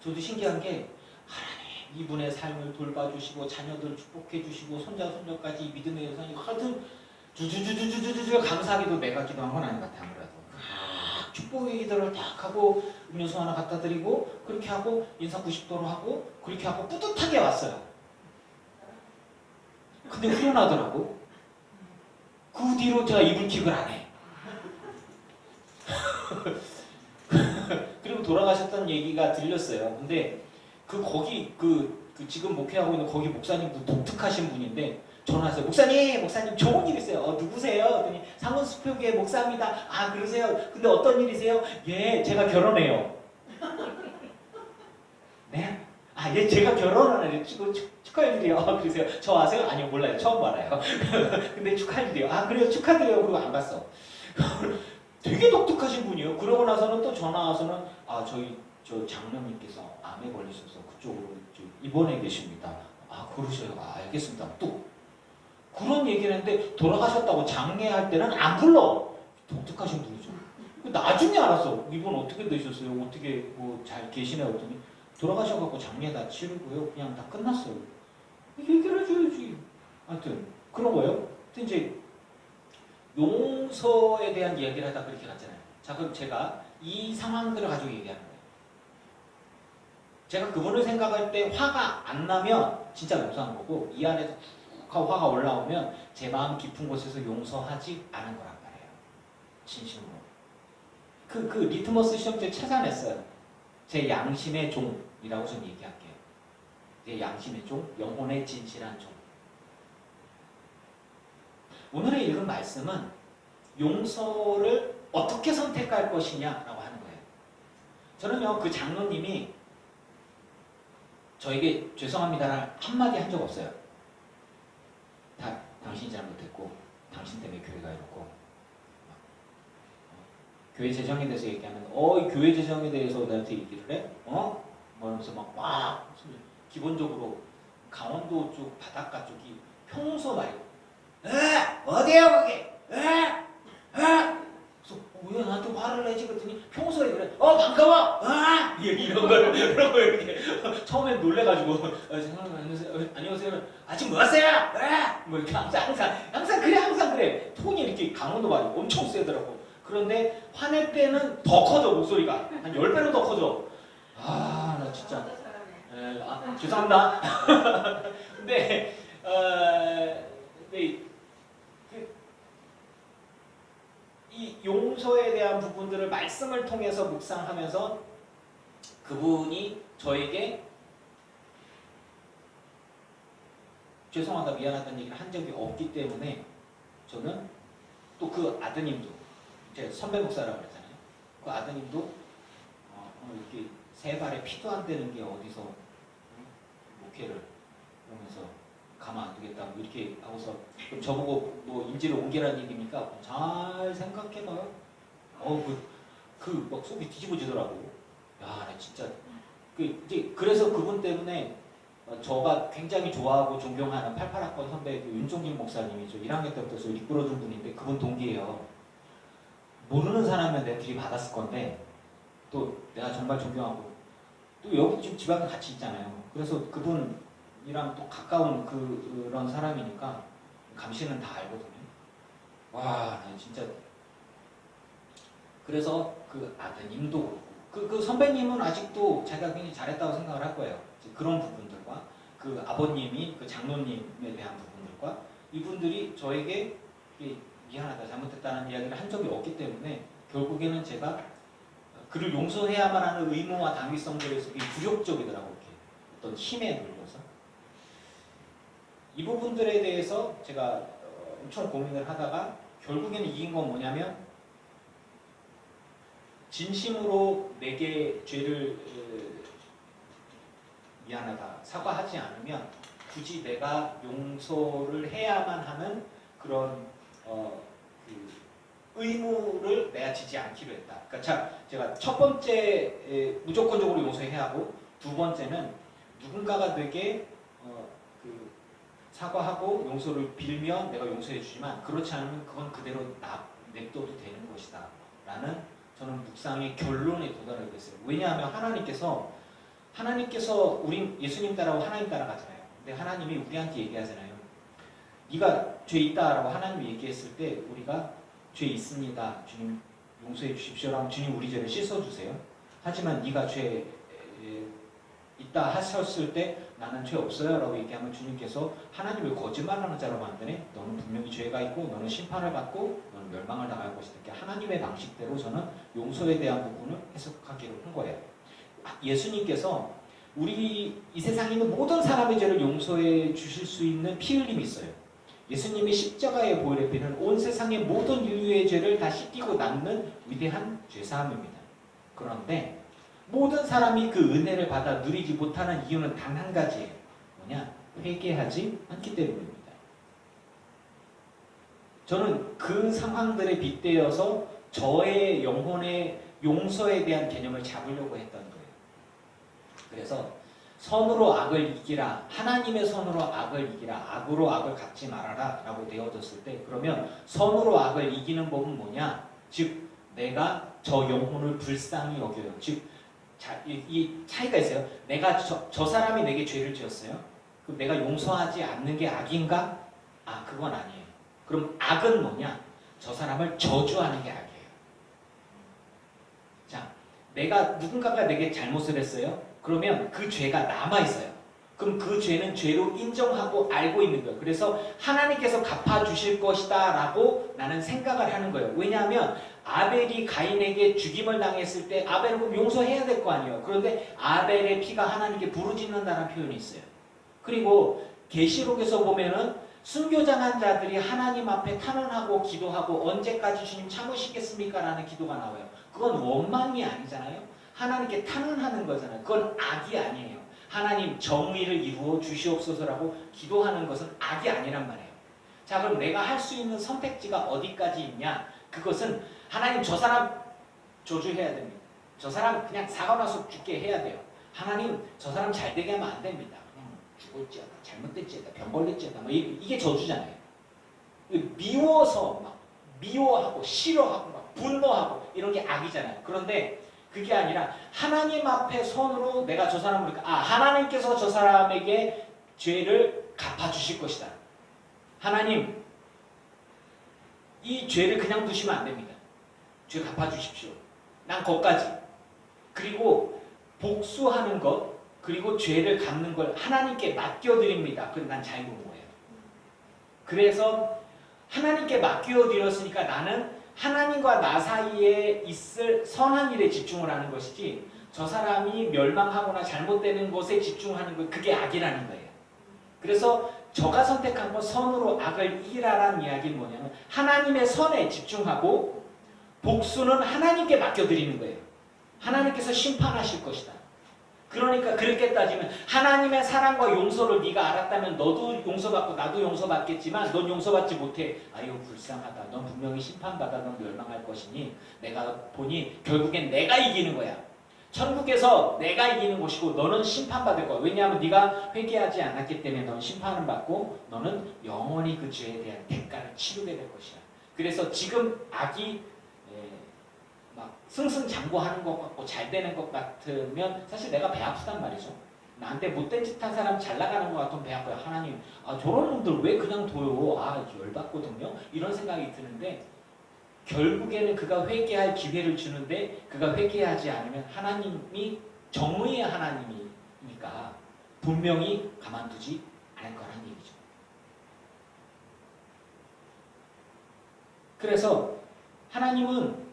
저도 신기한 게 하나님 이분의 삶을 돌봐주시고 자녀들 축복해주시고 손자 손녀까지 믿음의 여성이 하여튼 주주주주주주주 감사하기도 내가 기도한 건 아닌 것 같아요. 아무래도 축복의 기도를 딱 하고 음료수 하나 갖다 드리고 그렇게 하고 인사 90도로 하고 그렇게 하고 뿌듯하게 왔어요. 근데 후련하더라고. 그 뒤로 제가 이불킥을 안 해. 그리고 돌아가셨다는 얘기가 들렸어요. 근데 거기 지금 목회하고 있는 거기 목사님도 독특하신 분인데 전화하세요. 목사님 좋은 일 있어요. 누구세요? 그랬더니 상원수표교회 목사입니다. 아 그러세요? 근데 어떤 일이세요? 예, 제가 결혼해요. 네? 아, 예, 제가 결혼하는 축하할 일이요. 그러세요? 저 아세요? 아니요, 몰라요. 처음 알아요. 근데 축하할 일이요. 아, 그래요? 축하드려요. 그리고 안 갔어. 되게 독특하신 분이에요. 그러고 나서는 또 전화 와서는 저 장로님께서 암에 걸리셔서 그쪽으로 입원해 계십니다. 아, 그러셔요. 아, 알겠습니다. 또 그런 얘기를 했는데 돌아가셨다고 장례할 때는 안 불러. 독특하신 분이죠. 나중에 알았어. 이분 어떻게 되셨어요? 어떻게 잘 계시나요? 했더니 돌아가셔갖고 장례 다 치르고요. 그냥 다 끝났어요. 얘기를 해줘야지. 하여튼 그런 거예요. 이제 용서에 대한 이야기를 하다 그렇게 갔잖아요. 자, 그럼 제가 이 상황들을 가지고 얘기하는 거예요. 제가 그분을 생각할 때 화가 안 나면 진짜 용서한 거고 이 안에서 훅 하고 화가 올라오면 제 마음 깊은 곳에서 용서하지 않은 거란 말이에요. 진심으로. 그 리트머스 시험지를 찾아냈어요. 제 양심의 종이라고 저는 얘기할게요. 제 양심의 종, 영혼의 진실한 종. 오늘의 읽은 말씀은 용서를 어떻게 선택할 것이냐라고 하는 거예요. 저는요, 그 장로님이 저에게 죄송합니다라는 한마디 한 적 없어요. 당신이 잘못했고 당신 때문에 교회가 이렇고 교회 재정에 대해서 얘기하면 이 교회 재정에 대해서 나한테 얘기를 해? 뭐 하면서 막 기본적으로 강원도 쪽 바닷가 쪽이 평소 말이에요. 어디야 그게? 그래서 왜 나한테 화를 내지? 그랬더니 평소에 그래. 반가워. 이런 걸 이렇게 처음엔 놀래가지고 안녕하세요. 아직 뭐 하세요? 뭐 이렇게 항상 그래. 톤이 이렇게 강원도 말이 엄청 세더라고. 그런데 화낼 때는 더 커져 목소리가 한 10배로 더 커져. 나 진짜. 죄송합니다. 근데 이 용서에 대한 부분들을 말씀을 통해서 묵상하면서 그분이 저에게 죄송하다 미안하다는 얘기를 한 적이 없기 때문에 저는 또 그 아드님도 제 선배 목사라고 그랬잖아요. 그 아드님도 이렇게 세 발에 피도 안 되는 게 어디서 목회를 하면서 가만 안 두겠다고 이렇게 하고서 그럼 저보고 뭐 인지를 옮기라는 얘기입니까? 잘 생각해봐요. 막 속이 뒤집어지더라고. 야, 나 진짜 그래서 그분 때문에 저가 굉장히 좋아하고 존경하는 88학번 선배 윤종진 목사님이죠. 1학년 때부터 저 이끌어준 분인데 그분 동기예요. 모르는 사람이면 내 들이 받았을 건데 또 내가 정말 존경하고 또 여기 지금 집안에 같이 있잖아요. 그래서 그분이랑 또 가까운 그런 사람이니까 감시는 다 알거든요. 와, 나 진짜 그래서 그 아드님도 그 선배님은 아직도 자기가 굉장히 잘했다고 생각을 할 거예요. 그런 부분들과 그 아버님이 그 장로님에 대한 부분들과 이분들이 저에게 미안하다 잘못했다는 이야기를 한 적이 없기 때문에 결국에는 제가 그를 용서해야만 하는 의무와 당위성들에서 굴욕적이더라고요. 이렇게 어떤 힘에 눌려서 이 부분들에 대해서 제가 엄청 고민을 하다가 결국에는 이긴 건 뭐냐면 진심으로 내게 죄를 미안하다 사과하지 않으면 굳이 내가 용서를 해야만 하는 그런 그 의무를 내가 지지 않기로 했다. 그러니까 자, 제가 첫 번째 무조건적으로 용서해야 하고 두 번째는 누군가가 되게 그 사과하고 용서를 빌면 내가 용서해 주지만 그렇지 않으면 그건 그대로 냅둬도 되는 것이다 라는 저는 묵상의 결론에 도달하게 됐어요. 왜냐하면 하나님께서 우린 예수님 따라고 하나님 따라가잖아요. 근데 하나님이 우리한테 얘기하잖아요. 네가 죄 있다라고 하나님이 얘기했을 때 우리가 죄 있습니다. 주님 용서해 주십시오라면 주님 우리 죄를 씻어주세요. 하지만 네가 죄 있다 하셨을 때 나는 죄 없어요 라고 얘기하면 주님께서 하나님을 거짓말하는 자로 만드네. 너는 분명히 죄가 있고 너는 심판을 받고 너는 멸망을 당할 것이다. 이렇게 하나님의 방식대로 저는 용서에 대한 부분을 해석하기로 한 거예요. 예수님께서 우리 이 세상에 있는 모든 사람의 죄를 용서해 주실 수 있는 피 흘림이 있어요. 예수님이 십자가의 보혈의 피는 온 세상의 모든 인류의 죄를 다 씻기고 닦는 위대한 죄사함입니다. 그런데 모든 사람이 그 은혜를 받아 누리지 못하는 이유는 단 한 가지예요. 뭐냐? 회개하지 않기 때문입니다. 저는 그 상황들에 빗대어서 저의 영혼의 용서에 대한 개념을 잡으려고 했던 거예요. 그래서 선으로 악을 이기라, 하나님의 선으로 악을 이기라, 악으로 악을 갚지 말아라 라고 되어졌을 때 그러면 선으로 악을 이기는 법은 뭐냐? 즉 내가 저 영혼을 불쌍히 여겨요. 즉 이 차이가 있어요. 내가 저 사람이 내게 죄를 지었어요. 그럼 내가 용서하지 않는 게 악인가? 아, 그건 아니에요. 그럼 악은 뭐냐? 저 사람을 저주하는 게 악이에요. 자, 누군가가 내게 잘못을 했어요. 그러면 그 죄가 남아있어요. 그럼 그 죄는 죄로 인정하고 알고 있는 거예요. 그래서 하나님께서 갚아주실 것이다 라고 나는 생각을 하는 거예요. 왜냐하면 아벨이 가인에게 죽임을 당했을 때 아벨은 그럼 용서해야 될 거 아니에요. 그런데 아벨의 피가 하나님께 부르짖는다는 표현이 있어요. 그리고 계시록에서 보면은 순교당한 자들이 하나님 앞에 탄원하고 기도하고 언제까지 주님 참으시겠습니까? 라는 기도가 나와요. 그건 원망이 아니잖아요. 하나님께 탄원하는 거잖아요. 그건 악이 아니에요. 하나님 정의를 이루어 주시옵소서라고 기도하는 것은 악이 아니란 말이에요. 자, 그럼 내가 할 수 있는 선택지가 어디까지 있냐? 그것은 하나님 저 사람 저주해야 됩니다. 저 사람 그냥 사과 나서 죽게 해야 돼요. 하나님 저 사람 잘 되게 하면 안 됩니다. 그냥 죽을지어다, 잘못됐지어다, 병 걸렸지어다, 뭐 이게 저주잖아요. 미워서 막 미워하고 싫어하고 막 분노하고 이런 게 악이잖아요. 그런데 그게 아니라 하나님 앞에 손으로 내가 저 사람을 하나님께서 저 사람에게 죄를 갚아주실 것이다. 하나님 이 죄를 그냥 두시면 안 됩니다. 죄 갚아주십시오. 난 거기까지. 그리고 복수하는 것 그리고 죄를 갚는 걸 하나님께 맡겨드립니다. 그럼 난 자유로운 거예요. 그래서 하나님께 맡겨드렸으니까 나는 하나님과 나 사이에 있을 선한 일에 집중을 하는 것이지 저 사람이 멸망하거나 잘못되는 것에 집중하는 것 그게 악이라는 거예요. 그래서 저가 선택한 건 선으로 악을 이기라라는 이야기는 뭐냐면 하나님의 선에 집중하고 복수는 하나님께 맡겨드리는 거예요. 하나님께서 심판하실 것이다. 그러니까 그렇게 따지면 하나님의 사랑과 용서를 네가 알았다면 너도 용서받고 나도 용서받겠지만 넌 용서받지 못해. 아유 불쌍하다. 넌 분명히 심판받아 넌 멸망할 것이니 내가 보니 결국엔 내가 이기는 거야. 천국에서 내가 이기는 것이고 너는 심판받을 거야. 왜냐하면 네가 회개하지 않았기 때문에 넌 심판을 받고 너는 영원히 그 죄에 대한 대가를 치르게 될 것이야. 그래서 지금 악이 막 승승장구하는 것 같고 잘 되는 것 같으면 사실 내가 배 아프단 말이죠. 나한테 못된 짓 한 사람 잘 나가는 것 같으면 배 아파요. 하나님 저런 놈들 왜 그냥 둬요. 열받거든요. 이런 생각이 드는데 결국에는 그가 회개할 기회를 주는데 그가 회개하지 않으면 하나님이 정의의 하나님이니까 분명히 가만두지 않을 거란 얘기죠. 그래서 하나님은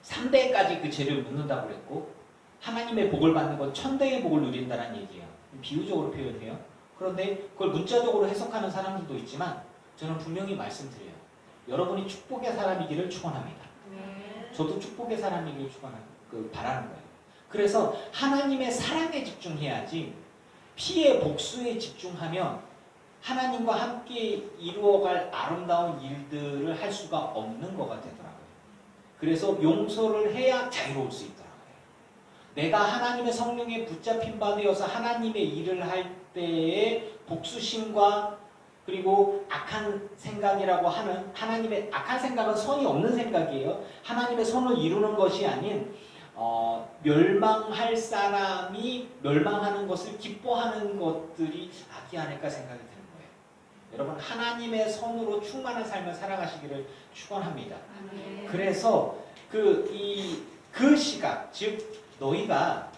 3대까지 그 죄를 묻는다고 그랬고 하나님의 복을 받는 건 1000대의 복을 누린다는 얘기예요. 비유적으로 표현해요. 그런데 그걸 문자적으로 해석하는 사람들도 있지만 저는 분명히 말씀드려요. 여러분이 축복의 사람이기를 축원합니다. 저도 축복의 사람이기를 바라는 거예요. 그래서 하나님의 사랑에 집중해야지 피의 복수에 집중하면 하나님과 함께 이루어갈 아름다운 일들을 할 수가 없는 거가 되더라고요. 그래서 용서를 해야 자유로울 수 있더라고요. 내가 하나님의 성령에 붙잡힌 바 되어서 하나님의 일을 할 때의 복수심과 그리고 악한 생각이라고 하는 하나님의 악한 생각은 선이 없는 생각이에요. 하나님의 선을 이루는 것이 아닌 멸망할 사람이 멸망하는 것을 기뻐하는 것들이 악이 아닐까 생각이 드는 거예요. 여러분 하나님의 선으로 충만한 삶을 살아가시기를 축원합니다. 그래서 그 시각 즉 너희가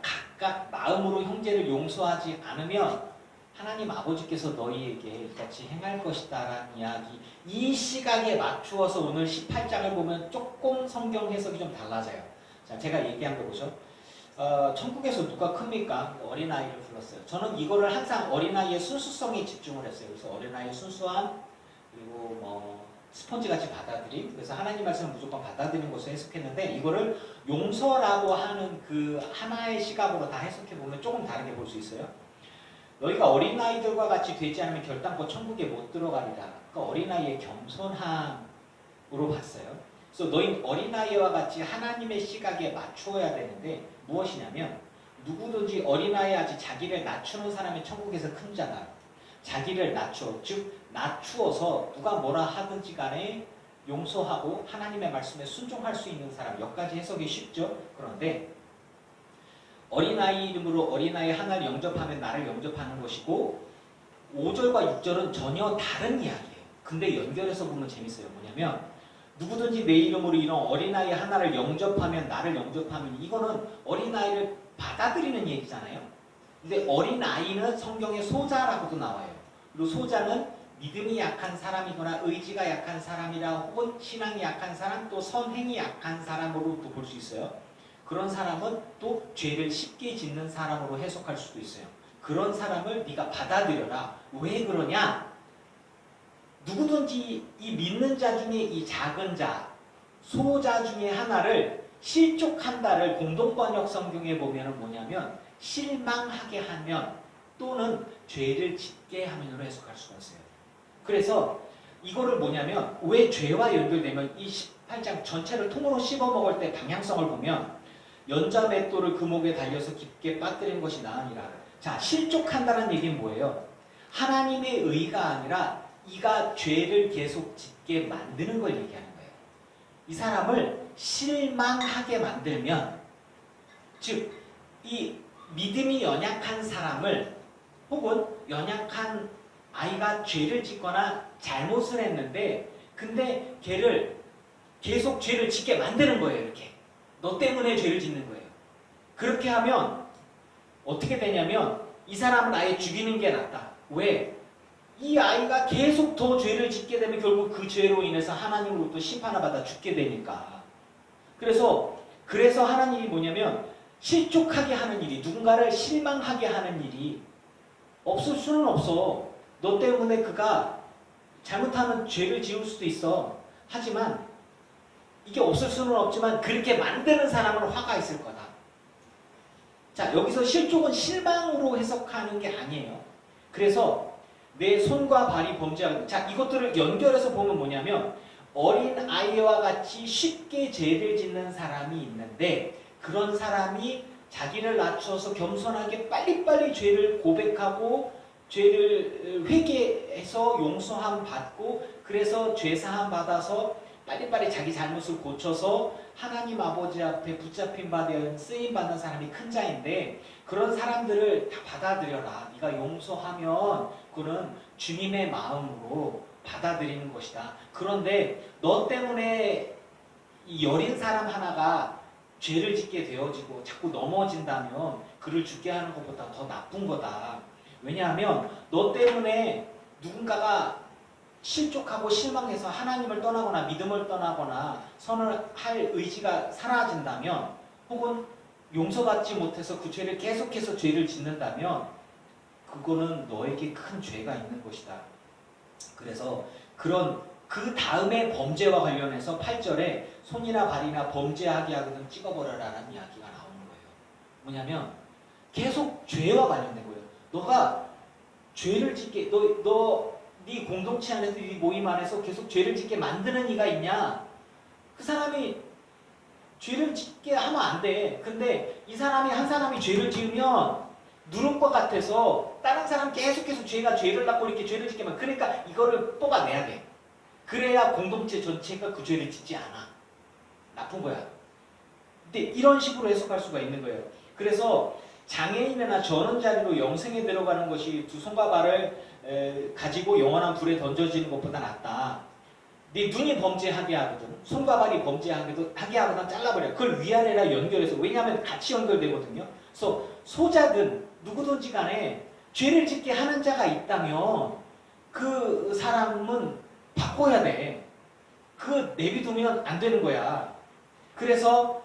각각 마음으로 형제를 용서하지 않으면 하나님 아버지께서 너희에게 이같이 행할 것이다 라는 이야기 이 시각에 맞추어서 오늘 18장을 보면 조금 성경 해석이 좀 달라져요. 자, 제가 얘기한 거 보죠. 천국에서 누가 큽니까? 어린아이를 불렀어요. 저는 이거를 항상 어린아이의 순수성에 집중을 했어요. 그래서 어린아이의 순수함 그리고 뭐 스펀지같이 받아들임 그래서 하나님 말씀을 무조건 받아들이는 것을 해석했는데 이거를 용서라고 하는 그 하나의 시각으로 다 해석해보면 조금 다르게 볼 수 있어요. 너희가 어린아이들과 같이 되지 않으면 결단코 천국에 못 들어가리라. 그 어린아이의 겸손함으로 봤어요. 그래서 너희 어린아이와 같이 하나님의 시각에 맞추어야 되는데 무엇이냐면 누구든지 어린아이같이 자기를 낮추는 사람이 천국에서 큰 자다. 자기를 낮추어서 누가 뭐라 하든지 간에 용서하고 하나님의 말씀에 순종할 수 있는 사람 여기까지 해석이 쉽죠. 그런데 어린아이 이름으로 어린아이 하나를 영접하면 나를 영접하는 것이고 5절과 6절은 전혀 다른 이야기예요. 근데 연결해서 보면 재밌어요. 뭐냐면 누구든지 내 이름으로 이런 어린아이 하나를 영접하면 나를 영접하면 이거는 어린아이를 받아들이는 얘기잖아요. 근데 어린아이는 성경에 소자라고도 나와요. 그리고 소자는 믿음이 약한 사람이거나 의지가 약한 사람이라 혹은 신앙이 약한 사람 또 선행이 약한 사람으로도 볼 수 있어요. 그런 사람은 또 죄를 쉽게 짓는 사람으로 해석할 수도 있어요. 그런 사람을 네가 받아들여라. 왜 그러냐? 누구든지 이 믿는 자 중에 이 작은 자, 소자 중에 하나를 실족한다를 공동번역 성경에 보면 뭐냐면 실망하게 하면 또는 죄를 짓게 하면으로 해석할 수가 있어요. 그래서 이거를 뭐냐면 왜 죄와 연결되면 이 18장 전체를 통으로 씹어먹을 때 방향성을 보면 연자 맷돌을 그 목에 달려서 깊게 빠뜨리는 것이 나으니라. 자, 실족한다는 얘기는 뭐예요? 하나님의 의가 아니라 이가 죄를 계속 짓게 만드는 걸 얘기하는 거예요. 이 사람을 실망하게 만들면 즉 이 믿음이 연약한 사람을 혹은 연약한 아이가 죄를 짓거나 잘못을 했는데 근데 걔를 계속 죄를 짓게 만드는 거예요. 이렇게 너 때문에 죄를 짓는 거예요. 그렇게 하면 어떻게 되냐면 이 사람은 아예 죽이는 게 낫다. 왜? 이 아이가 계속 더 죄를 짓게 되면 결국 그 죄로 인해서 하나님으로부터 심판을 받아 죽게 되니까. 그래서 하나님이 뭐냐면 실족하게 하는 일이 누군가를 실망하게 하는 일이 없을 수는 없어. 너 때문에 그가 잘못하면 죄를 지을 수도 있어. 하지만 이게 없을 수는 없지만 그렇게 만드는 사람은 화가 있을 거다. 자, 여기서 실족은 실망으로 해석하는 게 아니에요. 그래서 내 손과 발이 범죄하는 자, 이것들을 연결해서 보면 뭐냐면 어린 아이와 같이 쉽게 죄를 짓는 사람이 있는데 그런 사람이 자기를 낮추어서 겸손하게 빨리빨리 죄를 고백하고 죄를 회개해서 용서함 받고 그래서 죄사함 받아서 빨리빨리 자기 잘못을 고쳐서 하나님 아버지 앞에 붙잡힌 바 되어 쓰임받는 사람이 큰 자인데 그런 사람들을 다 받아들여라. 네가 용서하면 그는 주님의 마음으로 받아들이는 것이다. 그런데 너 때문에 이 여린 사람 하나가 죄를 짓게 되어지고 자꾸 넘어진다면 그를 죽게 하는 것보다 더 나쁜 거다. 왜냐하면 너 때문에 누군가가 실족하고 실망해서 하나님을 떠나거나 믿음을 떠나거나 선을 할 의지가 사라진다면 혹은 용서받지 못해서 그 죄를 계속해서 죄를 짓는다면 그거는 너에게 큰 죄가 있는 것이다. 그래서 그 다음에 범죄와 관련해서 8절에 손이나 발이나 범죄하게 하거든 찍어버려라라는 이야기가 나오는 거예요. 뭐냐면 계속 죄와 관련된 거예요. 너가 죄를 짓게 네 공동체 안에서 네 모임 안에서 계속 죄를 짓게 만드는 이가 있냐? 그 사람이 죄를 짓게 하면 안 돼. 근데 이 사람이 한 사람이 죄를 지으면 누른 것 같아서 다른 사람 계속해서 죄를 낳고 이렇게 죄를 짓게 하면 그러니까 이거를 뽑아내야 돼. 그래야 공동체 전체가 그 죄를 짓지 않아. 나쁜 거야. 근데 이런 식으로 해석할 수가 있는 거예요. 그래서 장애인이나 전원자리로 영생에 들어가는 것이 두 손과 발을 가지고 영원한 불에 던져지는 것보다 낫다. 네 눈이 범죄하게 하거든. 손과 발이 범죄하게 하거든 잘라버려. 그걸 위아래라 연결해서 왜냐하면 같이 연결되거든요. 그래서 소자든 누구든지 간에 죄를 짓게 하는 자가 있다면 그 사람은 바꿔야 돼. 그 내비두면 안 되는 거야. 그래서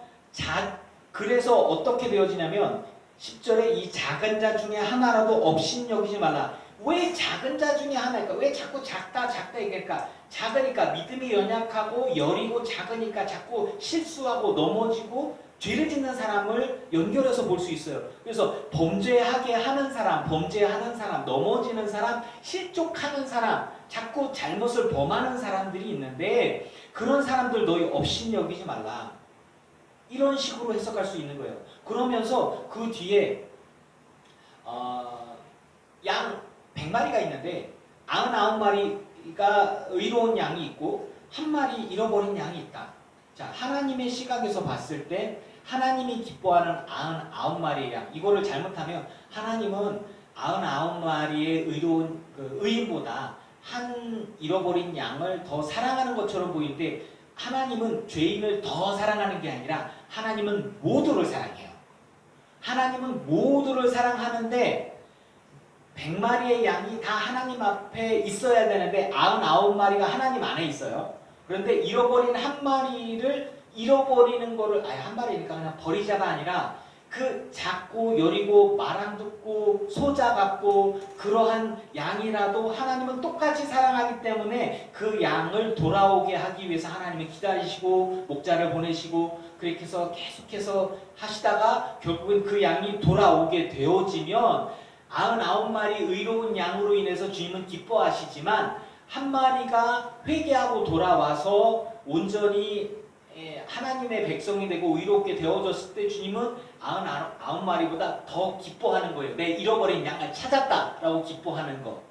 어떻게 되어지냐면 10절에 이 작은 자 중에 하나라도 업신여기지 말라. 왜 작은 자 중에 하나일까? 왜 자꾸 작다 얘기할까? 작으니까 믿음이 연약하고 여리고 작으니까 자꾸 실수하고 넘어지고 죄를 짓는 사람을 연결해서 볼 수 있어요. 그래서 범죄하게 하는 사람, 넘어지는 사람, 실족하는 사람, 자꾸 잘못을 범하는 사람들이 있는데 그런 사람들 너희 업신여기지 말라. 이런 식으로 해석할 수 있는 거예요. 그러면서 그 뒤에 양 100마리가 있는데 99마리가 의로운 양이 있고 한 마리 잃어버린 양이 있다. 자, 하나님의 시각에서 봤을 때 하나님이 기뻐하는 99마리의 양. 이거를 잘못하면 하나님은 99마리의 의로운 의인보다 한 잃어버린 양을 더 사랑하는 것처럼 보이는데 하나님은 죄인을 더 사랑하는 게 아니라 하나님은 모두를 사랑해요. 하나님은 모두를 사랑하는데 100마리의 양이 다 하나님 앞에 있어야 되는데 99마리가 하나님 안에 있어요. 그런데 잃어버린 한 마리를 잃어버리는 거를 한 마리니까 그냥 버리자가 아니라 그 작고 여리고 말 안 듣고 소자 같고 그러한 양이라도 하나님은 똑같이 사랑하기 때문에 그 양을 돌아오게 하기 위해서 하나님이 기다리시고 목자를 보내시고 그렇게 해서 계속해서 하시다가 결국은 그 양이 돌아오게 되어지면 99마리 의로운 양으로 인해서 주님은 기뻐하시지만 한 마리가 회개하고 돌아와서 온전히 하나님의 백성이 되고 의롭게 되어졌을 때 주님은 99마리보다 더 기뻐하는 거예요. 내 잃어버린 양을 찾았다라고 기뻐하는 거.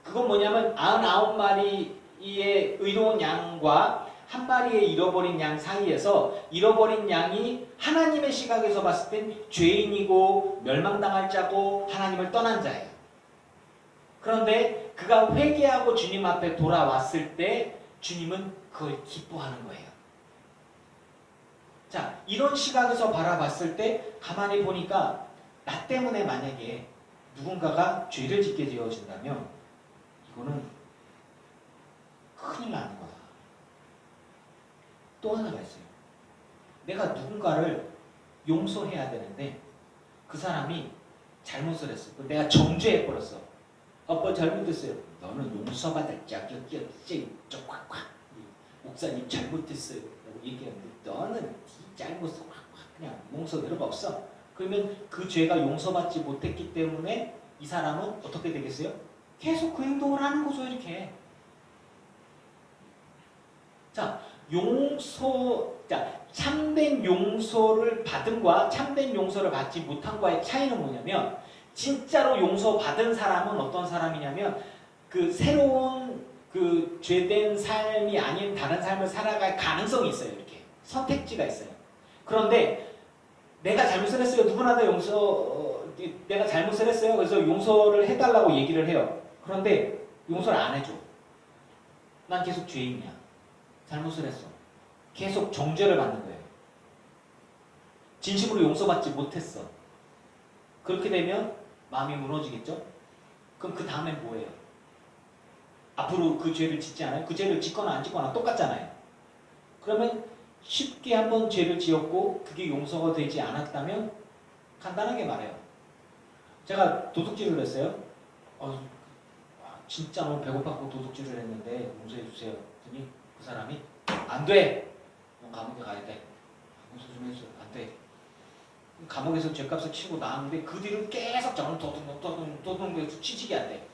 그건 뭐냐면 99마리의 의로운 양과 한 마리의 잃어버린 양 사이에서 잃어버린 양이 하나님의 시각에서 봤을 땐 죄인이고 멸망당할 자고 하나님을 떠난 자예요. 그런데 그가 회개하고 주님 앞에 돌아왔을 때 주님은 그걸 기뻐하는 거예요. 자, 이런 시각에서 바라봤을 때 가만히 보니까 나 때문에 만약에 누군가가 죄를 짓게 되어진다면 이거는 큰일 나는 거다. 또 하나가 있어요. 내가 누군가를 용서해야 되는데 그 사람이 잘못을 했어. 내가 정죄해버렸어. 뭐 잘못했어요. 너는 용서받을 자격이 없지. 꽉꽉. 목사님 잘못했어요. 라고 얘기하는데 너는 네 잘못을 꽉꽉 그냥 용서될 거 없어. 그러면 그 죄가 용서받지 못했기 때문에 이 사람은 어떻게 되겠어요? 계속 그 행동을 하는 거죠. 이렇게. 자, 참된 용서를 받은과 참된 용서를 받지 못한과의 차이는 뭐냐면 진짜로 용서받은 사람은 어떤 사람이냐면 그 새로운 그 죄된 삶이 아닌 다른 삶을 살아갈 가능성이 있어요. 이렇게 선택지가 있어요. 그런데 내가 잘못을 했어요. 누구나 다 내가 잘못을 했어요. 그래서 용서를 해달라고 얘기를 해요. 그런데 용서를 안 해줘. 난 계속 죄인이야. 잘못을 했어. 계속 정죄를 받는 거예요. 진심으로 용서받지 못했어. 그렇게 되면 마음이 무너지겠죠? 그럼 그 다음엔 뭐예요? 앞으로 그 죄를 짓지 않아요? 그 죄를 짓거나 안 짓거나 똑같잖아요. 그러면 쉽게 한번 죄를 지었고 그게 용서가 되지 않았다면 간단하게 말해요. 제가 도둑질을 했어요. 진짜 너무 배고팠고 도둑질을 했는데 용서해 주세요. 그랬더니 그 사람이 안 돼! 너 감옥에 가야 돼. 용서 좀 해줘. 안 돼. 감옥에서 죄값을 치고 나왔는데 그 뒤로 계속 저는 도둑놈에서 취직이 안 돼.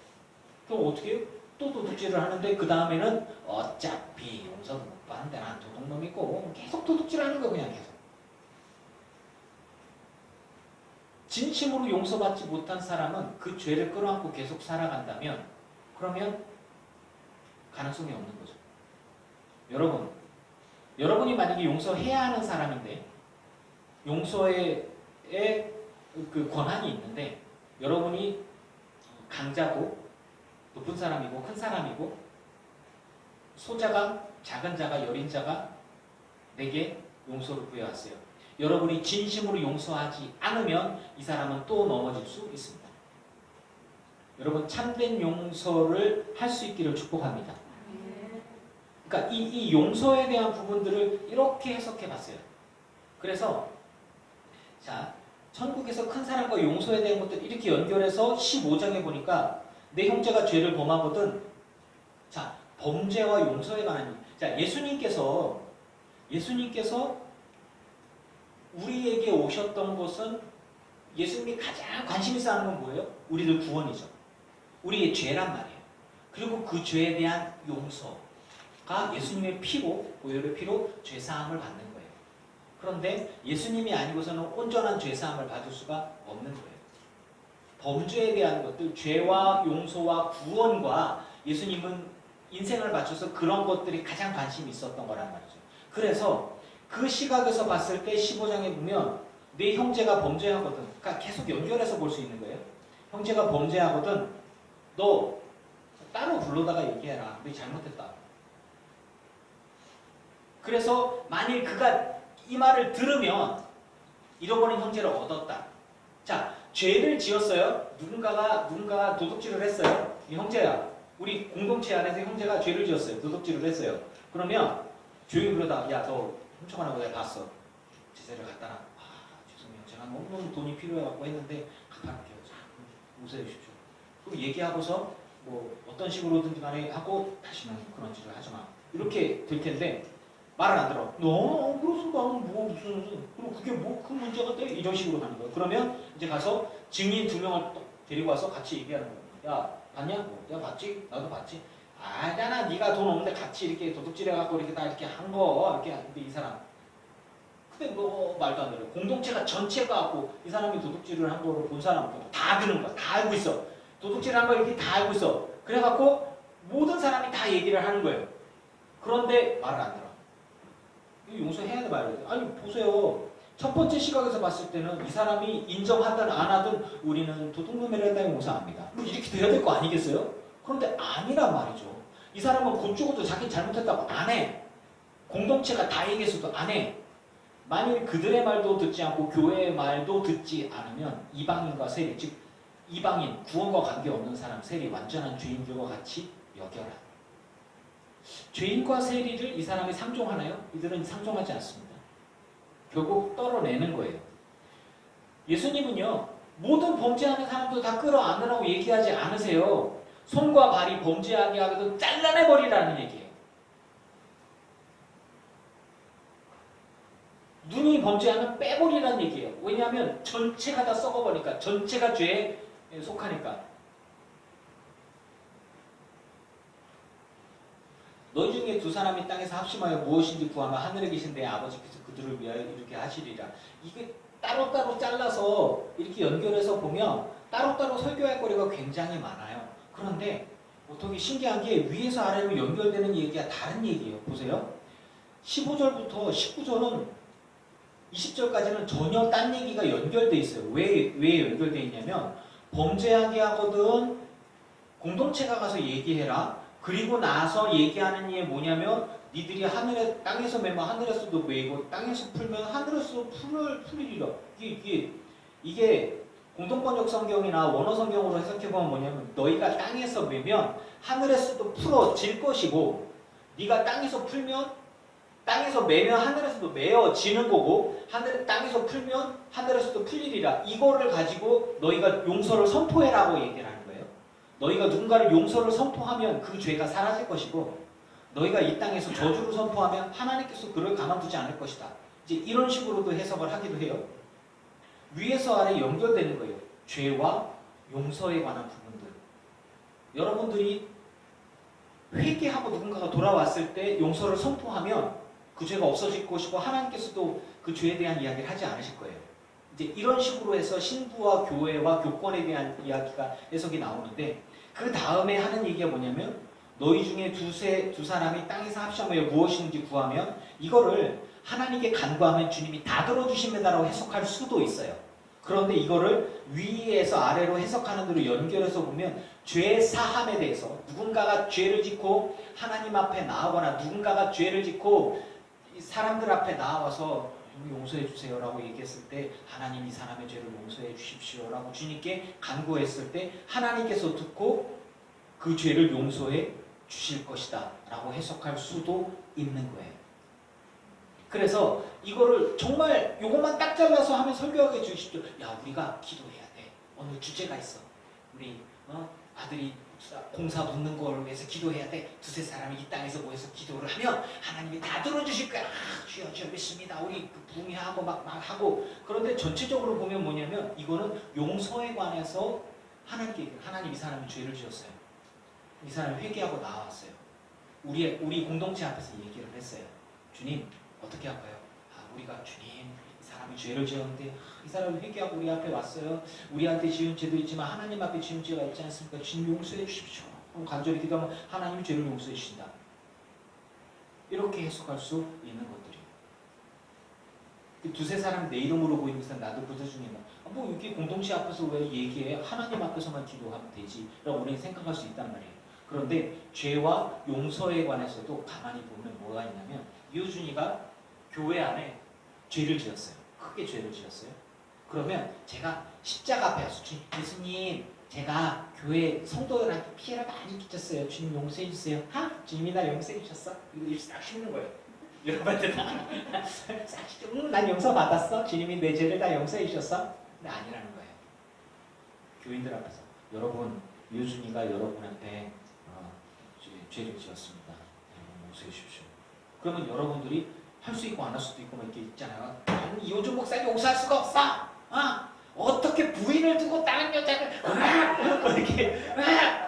그럼 어떻게 해요? 또 도둑질을 하는데 그 다음에는 어차피 용서 못 받는데 난 도둑놈이고 계속 도둑질하는 거야 그냥 계속. 진심으로 용서받지 못한 사람은 그 죄를 끌어안고 계속 살아간다면 그러면 가능성이 없는 거죠. 여러분이 만약에 용서해야 하는 사람인데 용서의 그 권한이 있는데 여러분이 강자고 높은 사람이고 큰 사람이고 소자가 작은 자가 여린 자가 내게 용서를 구해왔어요. 여러분이 진심으로 용서하지 않으면 이 사람은 또 넘어질 수 있습니다. 여러분 참된 용서를 할 수 있기를 축복합니다. 그러니까 이 용서에 대한 부분들을 이렇게 해석해 봤어요. 그래서 자 천국에서 큰 사람과 용서에 대한 것들 이렇게 연결해서 15장에 보니까 내 형제가 죄를 범하거든. 자 범죄와 용서에 관한 자 예수님께서 우리에게 오셨던 것은 예수님이 가장 관심 있어 하는 건 뭐예요? 우리들 구원이죠. 우리의 죄란 말이에요. 그리고 그 죄에 대한 용서가 예수님의 피로 보혈의 피로 죄사함을 받는 거예요. 그런데 예수님이 아니고서는 온전한 죄사함을 받을 수가 없는 거예요. 범죄에 대한 것들, 죄와 용서와 구원과 예수님은 인생을 바쳐서 그런 것들이 가장 관심이 있었던 거란 말이죠. 그래서 그 시각에서 봤을 때 15장에 보면 내 형제가 범죄하거든. 그러니까 계속 연결해서 볼 수 있는 거예요. 형제가 범죄하거든. 너 따로 불러다가 얘기해라. 너 잘못했다. 그래서 만일 그가 이 말을 들으면 잃어버린 형제를 얻었다. 자, 죄를 지었어요. 누군가가 도둑질을 했어요. 이 형제야. 우리 공동체 안에서 형제가 죄를 지었어요. 도둑질을 했어요. 그러면 조용히 그러다 야, 너 훔쳐가는 거 내가 봤어. 제재를 갖다 놔. 죄송해요. 제가 너무 돈이 필요해갖고 했는데 갚아놓을게요. 용서해 주십시오. 그리고 얘기하고서 뭐 어떤 식으로든지 간에 하고 다시는 그런 짓을 하지 마. 이렇게 될 텐데 말을 안 들어. 너 그래서 나는 뭐 무슨 그럼 그게 뭐 큰 문제가 돼? 이런 식으로 가는 거예요. 그러면 이제 가서 증인 2명을 데리고 와서 같이 얘기하는 거예요. 야 봤냐? 뭐, 내가 봤지? 나도 봤지? 아잖아 네가 돈 없는데 같이 이렇게 도둑질해갖고 이렇게 다 이렇게 한 거 이렇게 근데 이 사람 근데 뭐 말도 안 들어요. 공동체가 전체가 갖고 이 사람이 도둑질을 한 거를 본 사람 다 드는 거야. 다 알고 있어. 도둑질 한 거 이렇게 다 알고 있어. 그래갖고 모든 사람이 다 얘기를 하는 거예요. 그런데 말을 안 들어. 이거 용서해야 돼 말이야. 아니 보세요. 첫 번째 시각에서 봤을 때는 이 사람이 인정하든 안 하든 우리는 도둑놈이라 때문에 용서합니다. 뭐 이렇게 돼야 될 거 아니겠어요? 그런데 아니란 말이죠. 이 사람은 곧 죽어도 자기 잘못했다고 안 해. 공동체가 다 얘기해서도 안 해. 만일 그들의 말도 듣지 않고 교회의 말도 듣지 않으면 이방인과 세리, 즉 이방인, 구원과 관계없는 사람, 세리, 완전한 죄인들과 같이 여겨라. 죄인과 세리를 이 사람이 상종하나요? 이들은 상종하지 않습니다. 결국 떨어내는 거예요. 예수님은요. 모든 범죄하는 사람도 다 끌어안으라고 얘기하지 않으세요. 손과 발이 범죄하게 하거든 잘라내버리라는 얘기예요. 눈이 범죄하면 빼버리라는 얘기예요. 왜냐하면 전체가 다 썩어버리니까. 전체가 죄에 속하니까. 너희 중에 두 사람이 땅에서 합심하여 무엇인지 구하면 하늘에 계신 내 아버지께서 그들을 위하여 이렇게 하시리라. 이게 따로따로 잘라서 이렇게 연결해서 보면 따로따로 설교할 거리가 굉장히 많아요. 그런데 보통 신기한 게 위에서 아래로 연결되는 얘기가 다른 얘기예요. 보세요. 15절부터 19절은 20절까지는 전혀 딴 얘기가 연결돼 있어요. 왜 연결돼 있냐면 범죄하게 하거든 공동체가 가서 얘기해라. 그리고 나서 얘기하는 게 뭐냐면 니들이 하늘에 땅에서 매면 하늘에서도 매이고 땅에서 풀면 하늘에서도 풀리리라. 이게 공동번역 성경이나 원어 성경으로 해석해보면 뭐냐면 너희가 땅에서 매면 하늘에서도 풀어질 것이고 네가 땅에서 풀면 땅에서 매면 하늘에서도 매어지는 거고 땅에서 풀면 하늘에서도 풀리리라. 이거를 가지고 너희가 용서를 선포해라고 얘기를 하는 거예요. 너희가 누군가를 용서를 선포하면 그 죄가 사라질 것이고 너희가 이 땅에서 저주를 선포하면 하나님께서 그를 가만두지 않을 것이다. 이제 이런 식으로도 해석을 하기도 해요. 위에서 아래 연결되는 거예요. 죄와 용서에 관한 부분들. 여러분들이 회개하고 누군가가 돌아왔을 때 용서를 선포하면 그 죄가 없어질 것이고 하나님께서도 그 죄에 대한 이야기를 하지 않으실 거예요. 이제 이런 식으로 해서 신부와 교회와 교권에 대한 이야기가 해석이 나오는데 그 다음에 하는 얘기가 뭐냐면 너희 중에 두 사람이 땅에서 합심하여 무엇인지 구하면 이거를 하나님께 간구하면 주님이 다 들어주십니다라고 해석할 수도 있어요. 그런데 이거를 위에서 아래로 해석하는 대로 연결해서 보면 죄 사함에 대해서 누군가가 죄를 짓고 하나님 앞에 나아거나 누군가가 죄를 짓고 사람들 앞에 나와서 용서해 주세요라고 얘기했을 때 하나님 이 사람의 죄를 용서해 주십시오라고 주님께 간구했을 때 하나님께서 듣고 그 죄를 용서해 주실 것이다 라고 해석할 수도 있는 거예요. 그래서 이거를 정말 요것만 딱 잘라서 하면 설교하게 주십시오. 야, 우리가 기도해야 돼. 오늘 주제가 있어. 우리 아들이 공사 붙는 걸 위해서 기도해야 돼. 두세 사람이 이 땅에서 모여서 기도를 하면 하나님이 다 들어주실 거야. 주여 주여 믿습니다. 우리 붕해하고 막 하고. 그런데 전체적으로 보면 뭐냐면 이거는 용서에 관해서 하나님이 이 사람이 죄를 지었어요. 이 사람이 회개하고 나왔어요. 우리 공동체 앞에서 얘기를 했어요. 주님 어떻게 할까요? 우리가 주님 이 사람이 죄를 지었는데 이 사람이 회개하고 우리 앞에 왔어요. 우리한테 지은 죄도 있지만 하나님 앞에 지은 죄가 있지 않습니까? 주님 용서해 주십시오. 간절히 기도하면 하나님이 죄를 용서해 주신다. 이렇게 해석할 수 있는 것들이에요. 두세 사람 내 이름으로 보이는 사람 나도 그들 중에 뭐 이게 공동체 앞에서 왜 얘기해? 하나님 앞에서만 기도하면 되지 라고 우리는 생각할 수 있단 말이에요. 그런데 죄와 용서에 관해서도 가만히 보면 뭐가 있냐면 이호준이가 교회 안에 죄를 지었어요. 크게 죄를 지었어요. 그러면 제가 십자가 앞에 와서 예수님 제가 교회 성도들한테 피해를 많이 끼쳤어요. 주님 용서해 주세요. 주님이 날 용서해 주셨어? 이거 입 싹 씹는 거예요. 여러분들 싹 씹고 난 용서 받았어? 주님이 내 죄를 다 용서해 주셨어? 근데 아니라는 거예요. 교인들 앞에서 여러분 이호준이가 여러분한테 죄를 지었습니다. 용서해 주십시오. 그러면 여러분들이 할 수 있고 안 할 수도 있고 막 이렇게 있잖아요. 이호준 목사님 용서할 수가 없어. 어떻게 부인을 두고 다른 여자를 이렇게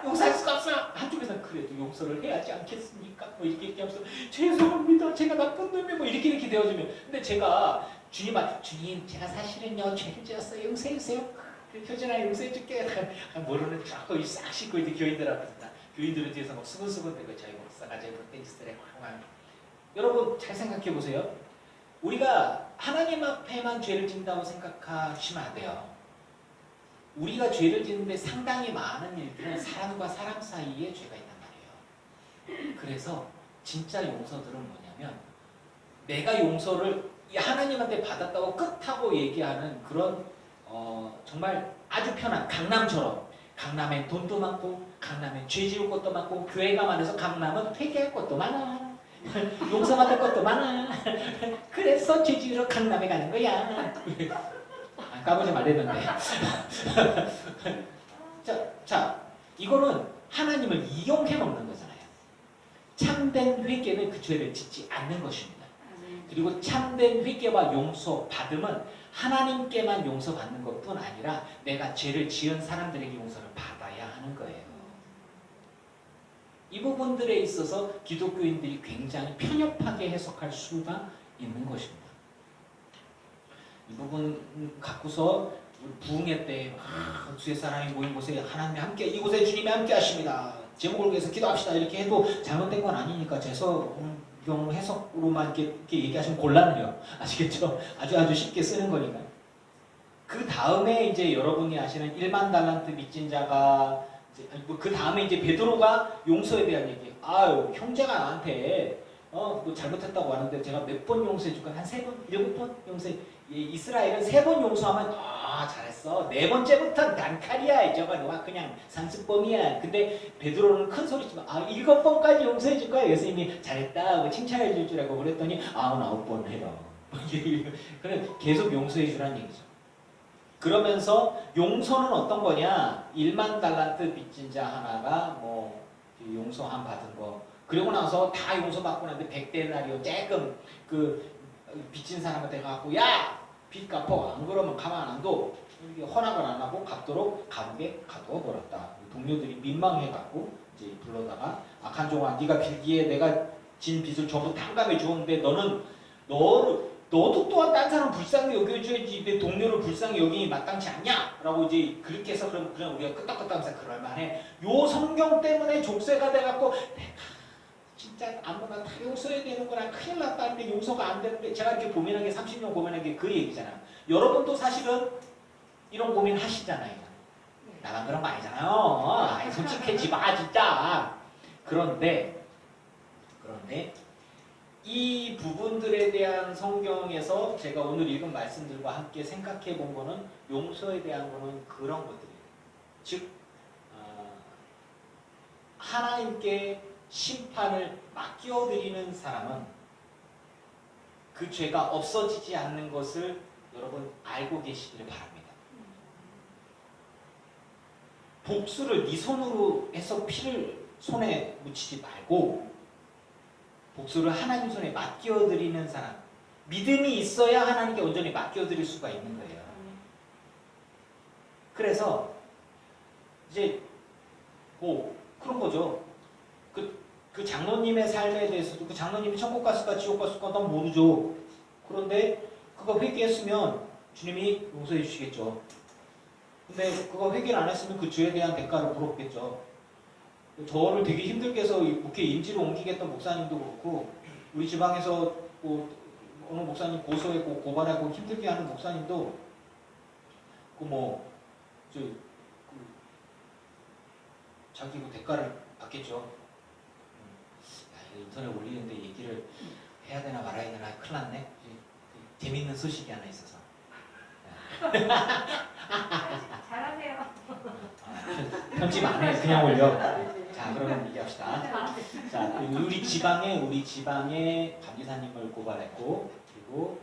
용서할 수가 없어. 한쪽에서는 그래도 용서를 해야지 않겠습니까? 뭐 이렇게 하면서 죄송합니다. 제가 나쁜 놈이 뭐 이렇게 되어주면 근데 제가 주님 제가 사실은요 죄를 지었어요. 용서해 주세요. 효진아 용서해 줄게. 모르는 척 싹 씻고 이제 교인들 앞에서 교인들은 뒤에서 막 수근수근 대고 저희 목사가 저희 롯데익스들의 여러분 잘 생각해 보세요. 우리가 하나님 앞에만 죄를 짓는다고 생각하시면 안 돼요. 우리가 죄를 짓는데 상당히 많은 일들은 사람과 사람 사이에 죄가 있단 말이에요. 그래서 진짜 용서들은 뭐냐면 내가 용서를 하나님한테 받았다고 끝하고 얘기하는 그런 정말 아주 편한 강남처럼 강남엔 돈도 많고 강남엔 죄 지을 것도 많고 교회가 많아서 강남은 회개할 것도 많아. 용서받을 것도 많아. 그래서 죄 지으러 강남에 가는 거야. 까보지 말랬는데. 자, 이거는 하나님을 이용해 먹는 거잖아요. 참된 회개는 그 죄를 짓지 않는 것입니다. 그리고 참된 회개와 용서 받음은 하나님께만 용서받는 것뿐 아니라 내가 죄를 지은 사람들에게 용서를 받아야 하는 거예요. 이 부분들에 있어서 기독교인들이 굉장히 편협하게 해석할 수가 있는 것입니다. 이 부분 갖고서 부흥회 때 두세 사람이 모인 곳에 하나님이 함께 이곳에 주님이 함께 하십니다. 제목을 위해서 기도합시다. 이렇게 해도 잘못된 건 아니니까 재성경 해석으로만 이렇게 얘기하시면 곤란해요. 아시겠죠? 아주 쉽게 쓰는 거니까. 그 다음에 이제 여러분이 아시는 1만 달란트 빚진 자가 그 다음에 이제 베드로가 용서에 대한 얘기. 형제가 나한테 뭐 잘못했다고 하는데 제가 몇 번 용서해 줄까? 한 3번, 7번 용서해. 이스라엘은 3번 용서하면 잘했어. 4번째부터는 단칼이야. 저거 너가 그냥 상습범이야. 근데 베드로는 큰 소리치면 7번까지 용서해 줄 거야. 예수님이 잘했다. 뭐 칭찬해 줄 줄 알고 그랬더니 99번 해라. 그래 계속 용서해 주라는 얘기죠. 그러면서 용서는 어떤 거냐? 1만 달란트 빚진 자 하나가 뭐 용서함 받은 거. 그리고 나서 다 용서받고 나는데 100데나리온 조금 그 빚진 사람한테 가고 야 빚 갚어. 안 그러면 가만 안 둬. 이게 허락을 안 하고 갚도록 감옥에 가두어 버렸다. 동료들이 민망해갖고 이제 불러다가 악한 종아, 네가 빌기에 내가 진 빚을 전부 탕감해 주었는데 너도 또한 딴 사람 불쌍히 여겨줘야지 내 동료를 불쌍히 여기니 마땅치 않냐? 라고 이제 그렇게 해서 그냥 우리가 끄떡끄떡하면서 그럴만해. 요 성경 때문에 족쇄가 돼갖고 내가 진짜 아무나 다 용서해야 되는구나. 큰일 났다는데 용서가 안 되는데 제가 이렇게 고민한 게 30년 고민한 게 그 얘기잖아요. 여러분도 사실은 이런 고민 하시잖아요. 나만 그런 거 아니잖아요. 아이, 솔직해지 마 진짜. 그런데 이 부분들에 대한 성경에서 제가 오늘 읽은 말씀들과 함께 생각해 본 거는 용서에 대한 거는 그런 것들이에요. 즉 하나님께 심판을 맡겨드리는 사람은 그 죄가 없어지지 않는 것을 여러분 알고 계시기를 바랍니다. 복수를 네 손으로 해서 피를 손에 묻히지 말고 복수를 하나님 손에 맡겨드리는 사람, 믿음이 있어야 하나님께 온전히 맡겨드릴 수가 있는 거예요. 그래서 이제 뭐 그런 거죠. 그 장로님의 삶에 대해서도 그 장로님이 천국 갔을까 지옥 갔을까 난 모르죠. 그런데 그거 회개했으면 주님이 용서해 주시겠죠. 근데 그거 회개를 안 했으면 그 죄에 대한 대가를 물었겠죠. 저를 되게 힘들게 해서 목회 임지로 옮기겠던 목사님도 그렇고 우리 지방에서 뭐 어느 목사님 고소했고 고발하고 힘들게 하는 목사님도 자기 그 대가를 받겠죠. 야, 이거 인터넷 올리는데 얘기를 해야 되나 말아야 되나 큰일 났네. 재밌는 소식이 하나 있어서. 잘하세요. 편집 안 해. 그냥 올려. 자, 그러면 얘기합시다. 자, 우리 지방에 감리사님을 고발했고, 그리고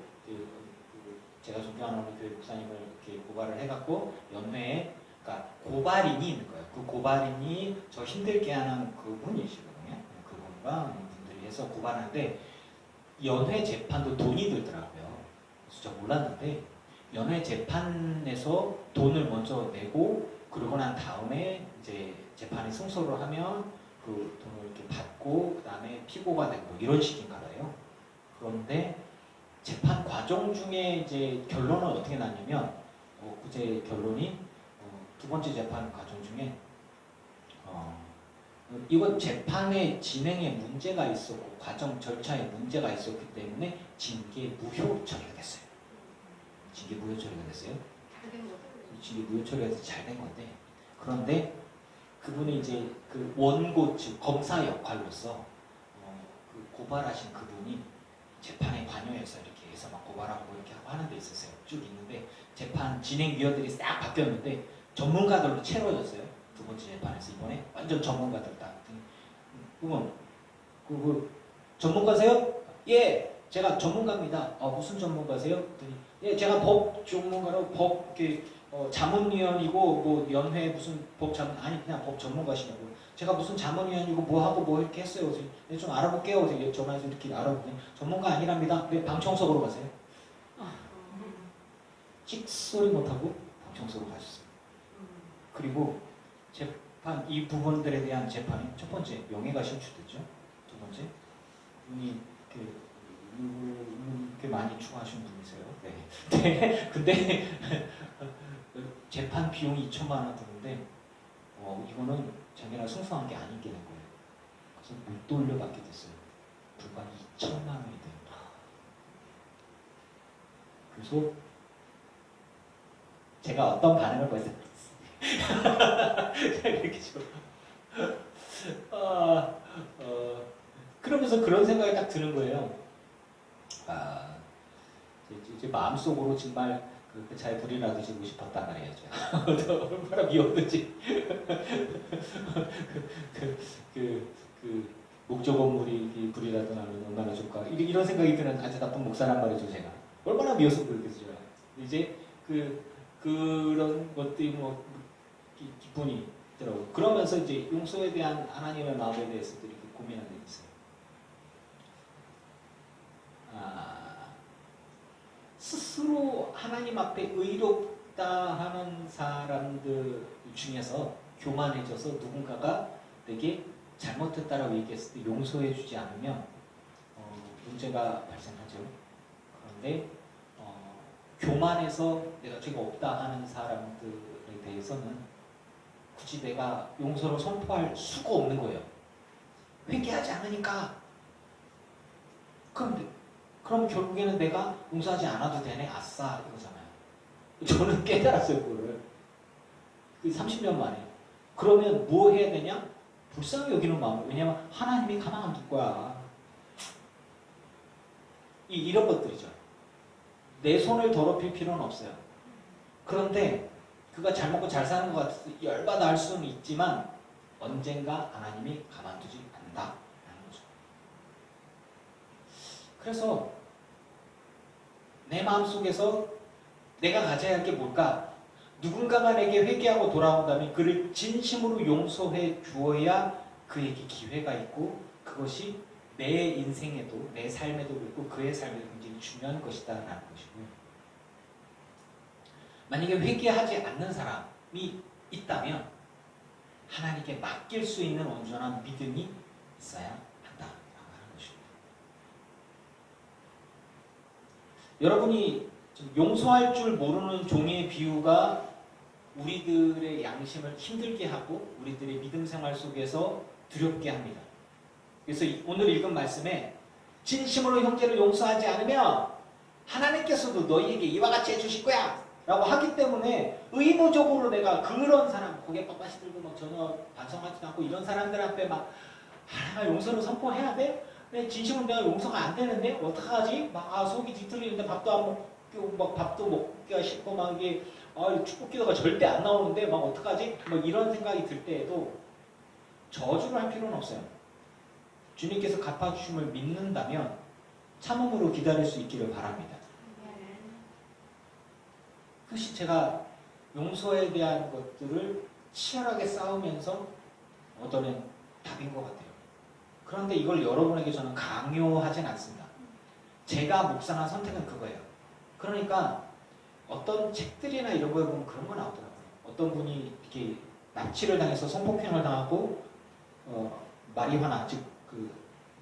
제가 존경하는 교회 목사님을 이렇게 고발을 해갖고 연회에, 그러니까 고발인이 있는 거예요. 그 고발인이 저 힘들게 하는 그분이시거든요. 그분과 분들이 해서 고발하는데 연회 재판도 돈이 들더라고요. 그래서 저 몰랐는데 연회 재판에서 돈을 먼저 내고 그러고 난 다음에 이제 재판에 승소를 하면 그 돈을 이렇게 받고 그 다음에 피고가 되고 이런 식인가 봐요. 그런데 재판 과정 중에 이제 결론은 어떻게 났냐면 그제 결론이 두 번째 재판 과정 중에 이건 재판의 진행에 문제가 있었고 과정 절차에 문제가 있었기 때문에 징계 무효 처리가 됐어요. 징계 무효 처리가 됐어요. 징계 무효 처리가 돼서 잘 된 건데 그런데 그분이 이제 그 원고 즉 검사 역할로서 그 고발하신 그분이 재판에 관여해서 이렇게 해서 막 고발하고 이렇게 하고 하는 데 있었어요. 쭉 있는데 재판 진행위원들이 싹 바뀌었는데 전문가들로 채워졌어요. 두 번째 재판에서 이번에 완전 전문가들 다. 그러면 그 전문가세요? 예, 제가 전문가입니다. 무슨 전문가세요? 그랬더니 예, 제가 법 전문가로 법 이렇게 자문위원이고 뭐 연회 무슨 법 자문 아니 그냥 법 전문가시냐고. 제가 무슨 자문위원이고 뭐 하고 뭐 이렇게 했어요. 그래서 좀 알아볼게요. 그래서 전화해서 이렇게 알아보더니 전문가 아니랍니다. 왜 방청석으로 가세요? 찍소리 못하고 방청석으로 가셨어요. 그리고 재판 이 부분들에 대한 재판이 첫 번째 명예가 실추됐죠. 두 번째 분이 이렇게 많이 추구하신 분이세요. 네. 근데 재판 비용이 2천만 원 드는데 이거는 자기가 승소한 게 아닌 게 된 거예요. 그래서 못 돌려받게 됐어요. 불과 2천만 원이 됩니다. 그래서 제가 어떤 반응을 보였어요. 이렇게 좀 그러면서 그런 생각이 딱 드는 거예요. 이제 마음속으로 정말 잘 불이 나도 지고 싶었단 말이죠. 얼마나 미웠는지. 목조 건물이 불이 나도 나면 얼마나 좋을까. 이런 생각이 드는 아주 나쁜 목사란 말이죠, 제가. 얼마나 미워서 그러겠어요. 이제 그런 것들이 뭐 기분이 있더라고요. 그러면서 이제 용서에 대한 하나님의 마음에 대해서도 이렇게 고민하게 됐어요. 스스로 스스로 하나님 앞에 의롭다 하는 사람들 중에서 교만해져서 누군가가 내게 잘못했다라고 얘기했을 때 용서해 주지 않으면 문제가 발생하죠. 그런데 교만해서 내가 죄가 없다 하는 사람들에 대해서는 굳이 내가 용서를 선포할 수가 없는 거예요. 회개하지 않으니까. 그럼 결국에는 내가 용서하지 않아도 되네. 아싸 이거잖아요. 저는 깨달았어요. 그거를. 30년 만에. 그러면 뭐 해야 되냐? 불쌍히 여기는 마음을. 왜냐면 하나님이 가만 안 둘 거야. 이런 것들이죠. 내 손을 더럽힐 필요는 없어요. 그런데 그가 잘 먹고 잘 사는 것 같아서 열받아 할 수는 있지만 언젠가 하나님이 가만두지 않는다라는 거죠. 그래서 내 마음속에서 내가 가져야 할 게 뭘까? 누군가가 내게 회개하고 돌아온다면 그를 진심으로 용서해 주어야 그에게 기회가 있고 그것이 내 인생에도 내 삶에도 그렇고 그의 삶에도 굉장히 중요한 것이다 라는 것이고요. 만약에 회개하지 않는 사람이 있다면 하나님께 맡길 수 있는 온전한 믿음이 있어야 한다라고 하는 것입니다. 여러분이 용서할 줄 모르는 종의 비유가 우리들의 양심을 힘들게 하고 우리들의 믿음 생활 속에서 두렵게 합니다. 그래서 오늘 읽은 말씀에 진심으로 형제를 용서하지 않으면 하나님께서도 너희에게 이와 같이 해주실 거야 라고 하기 때문에 의무적으로 내가 그런 사람 고개 빳빳이 들고 막 전혀 반성하지도 않고 이런 사람들 앞에 막 용서를 선포해야 돼? 근데 진심으로 내가 용서가 안 되는데 어떡하지? 막 속이 뒤틀리는데 밥도 안 먹고 막 밥도 먹기가 싫고 막 이게 축복 기도가 절대 안 나오는데 막 어떡하지? 막 이런 생각이 들 때에도 저주를 할 필요는 없어요. 주님께서 갚아주심을 믿는다면 참음으로 기다릴 수 있기를 바랍니다. 그것이 제가 용서에 대한 것들을 치열하게 싸우면서 얻어낸 답인 것 같아요. 그런데 이걸 여러분에게 저는 강요하진 않습니다. 제가 묵상한 선택은 그거예요. 그러니까 어떤 책들이나 이런 거에 보면 그런 거 나오더라고요. 어떤 분이 이렇게 납치를 당해서 성폭행을 당하고 마리화나 즉 그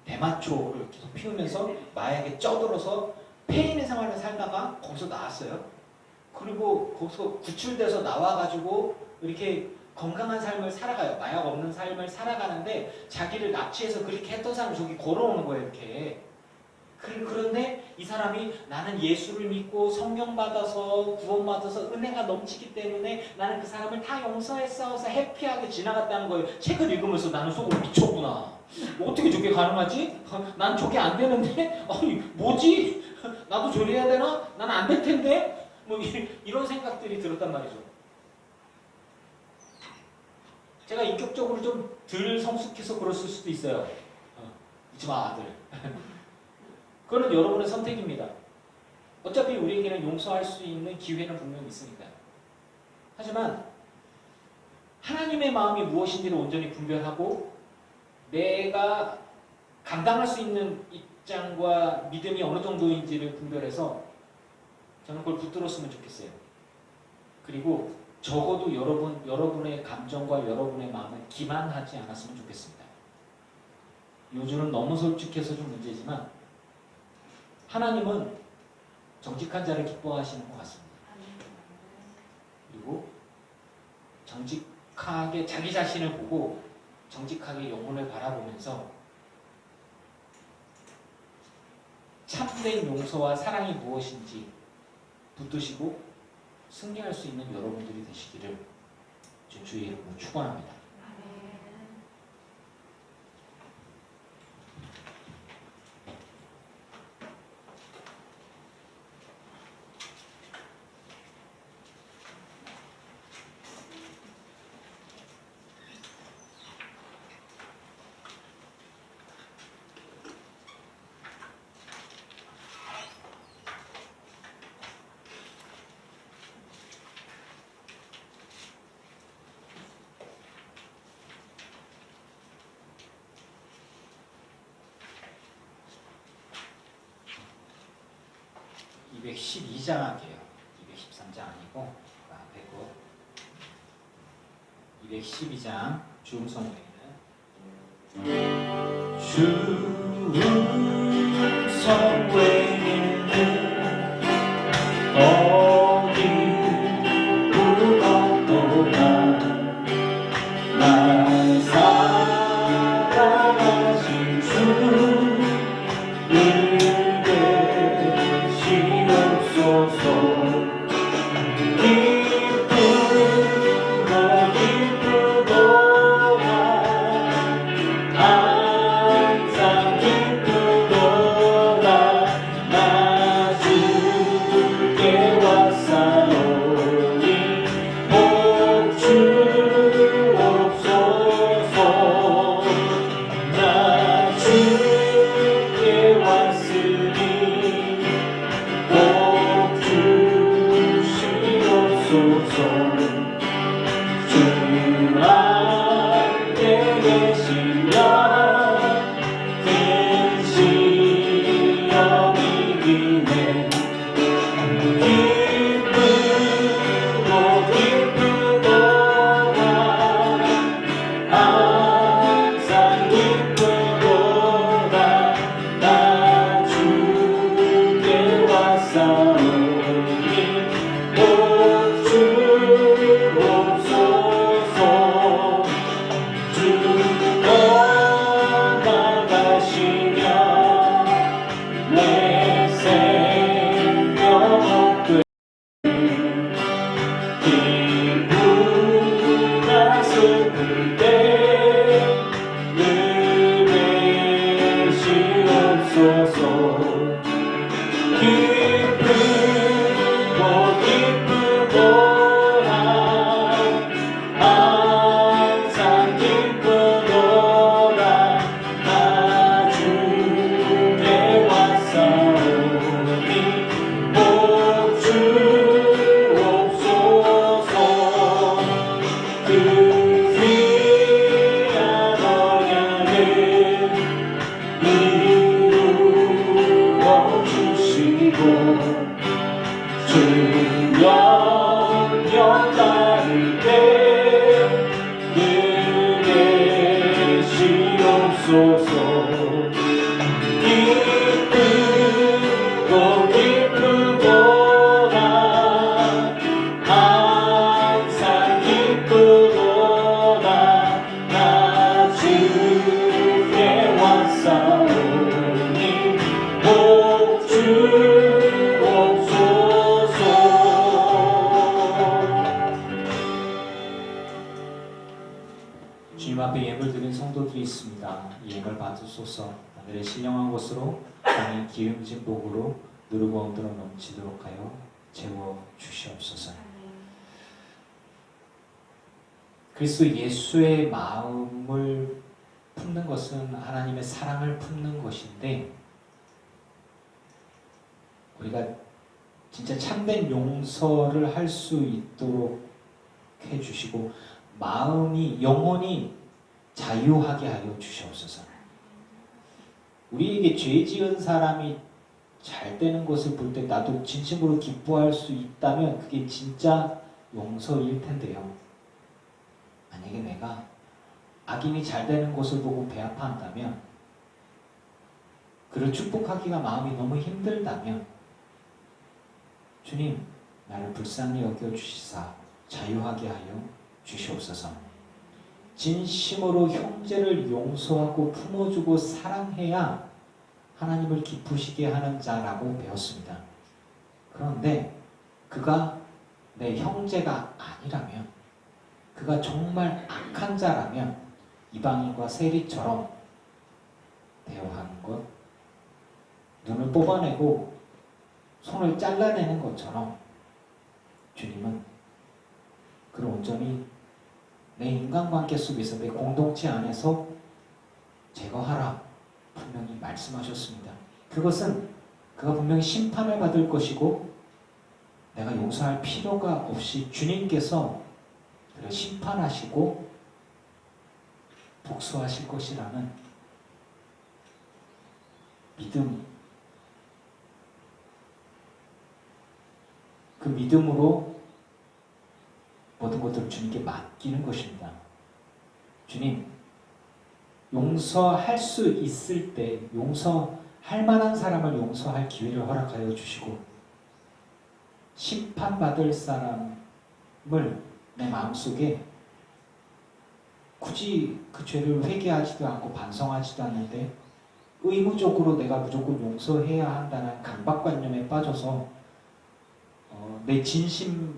대마초를 계속 피우면서 마약에 쪄들어서 폐인의 생활을 살다가 거기서 나왔어요. 그리고 거기서 구출돼서 나와가지고 이렇게 건강한 삶을 살아가요. 마약 없는 삶을 살아가는데 자기를 납치해서 그렇게 했던 사람이 저기 걸어오는 거예요. 이렇게. 그런데 이 사람이 나는 예수를 믿고 성령 받아서 구원받아서 은혜가 넘치기 때문에 나는 그 사람을 다 용서했어서 해피하게 지나갔다는 거예요. 책을 읽으면서 나는 속으로 미쳤구나. 어떻게 저게 가능하지? 난 저게 안 되는데? 아니 뭐지? 나도 저래야 되나? 난 안 될 텐데? 뭐 이런 생각들이 들었단 말이죠. 제가 인격적으로 좀 덜 성숙해서 그랬을 수도 있어요. 잊지 마 아들. 그거는 여러분의 선택입니다. 어차피 우리에게는 용서할 수 있는 기회는 분명히 있으니까요. 하지만 하나님의 마음이 무엇인지를 온전히 분별하고 내가 감당할 수 있는 입장과 믿음이 어느 정도인지를 분별해서 저는 그걸 붙들었으면 좋겠어요. 그리고 적어도 여러분의 감정과 여러분의 마음을 기만하지 않았으면 좋겠습니다. 요즘은 너무 솔직해서 좀 문제지만 하나님은 정직한 자를 기뻐하시는 것 같습니다. 그리고 정직하게 자기 자신을 보고 정직하게 영혼을 바라보면서 참된 용서와 사랑이 무엇인지 붙드시고 승리할 수 있는 여러분들이 되시기를 주의 이름으로 축원합니다. 212장 할게요. 213장 아니고 그 앞에 거 212장 주음성으로 주음성 외에는 어디 무엇보다 날 사랑하신 주를 되시옵소서. 항상 기쁘도다 나 주께 왔사오니 복 주옵소서. 나 주께 왔으니 복 주시옵소서. 주 안에 계시면 큰 시험이 기네. 기쁘도다 항상 기쁘도다 나 주께 왔사오니 복 주옵소서. 주 떠나가시면 내 생명 없게 기쁘나 슬플 때 늘 계시옵소서. 기쁘도다 항상 기쁘도다 나 주께 왔사오니 복 주옵소서. 그 귀한 언약을 이루어 주시고 주 영영 따를 때늘 계시옵소서. 기쁘도다 항상 기쁘도다 나 주께 왔사오니 복 주옵소서. 주님 앞에 예물 드린 성도들이 있습니다. 이 예물 받으소서. 하늘의 신령한 곳으로 땅의 기름진 복으로 누르고 얹들어 넘치도록 하여 채워 주시옵소서. 그리스도 예수의 마음을 품는 것은 하나님의 사랑을 품는 것인데, 우리가 진짜 참된 용서를 할 수 있도록 해주시고 마음이 영혼이 자유하게 하여 주시옵소서. 우리에게 죄 지은 사람이 잘 되는 것을 볼 때 나도 진심으로 기뻐할 수 있다면 그게 진짜 용서일 텐데요. 만약에 내가 악인이 잘 되는 것을 보고 배 아파한다면, 그를 축복하기가 마음이 너무 힘들다면 주님 나를 불쌍히 여겨주시사 자유하게 하여 주시옵소서. 진심으로 형제를 용서하고 품어주고 사랑해야 하나님을 기쁘시게 하는 자라고 배웠습니다. 그런데 그가 내 형제가 아니라면, 그가 정말 악한 자라면 이방인과 세리처럼 대화하는 것, 눈을 뽑아내고 손을 잘라내는 것처럼 주님은 그를 온전히 내 인간관계 속에서, 내 공동체 안에서 제거하라 분명히 말씀하셨습니다. 그것은 그가 분명히 심판을 받을 것이고 내가 용서할 필요가 없이 주님께서 그를 심판하시고 복수하실 것이라는 믿음, 그 믿음으로 모든 것들을 주님께 맡기는 것입니다. 주님, 용서할 수 있을 때 용서할 만한 사람을 용서할 기회를 허락하여 주시고, 심판받을 사람을 내 마음속에 굳이 그 죄를 회개하지도 않고 반성하지도 않는데 의무적으로 내가 무조건 용서해야 한다는 강박관념에 빠져서 내 진심을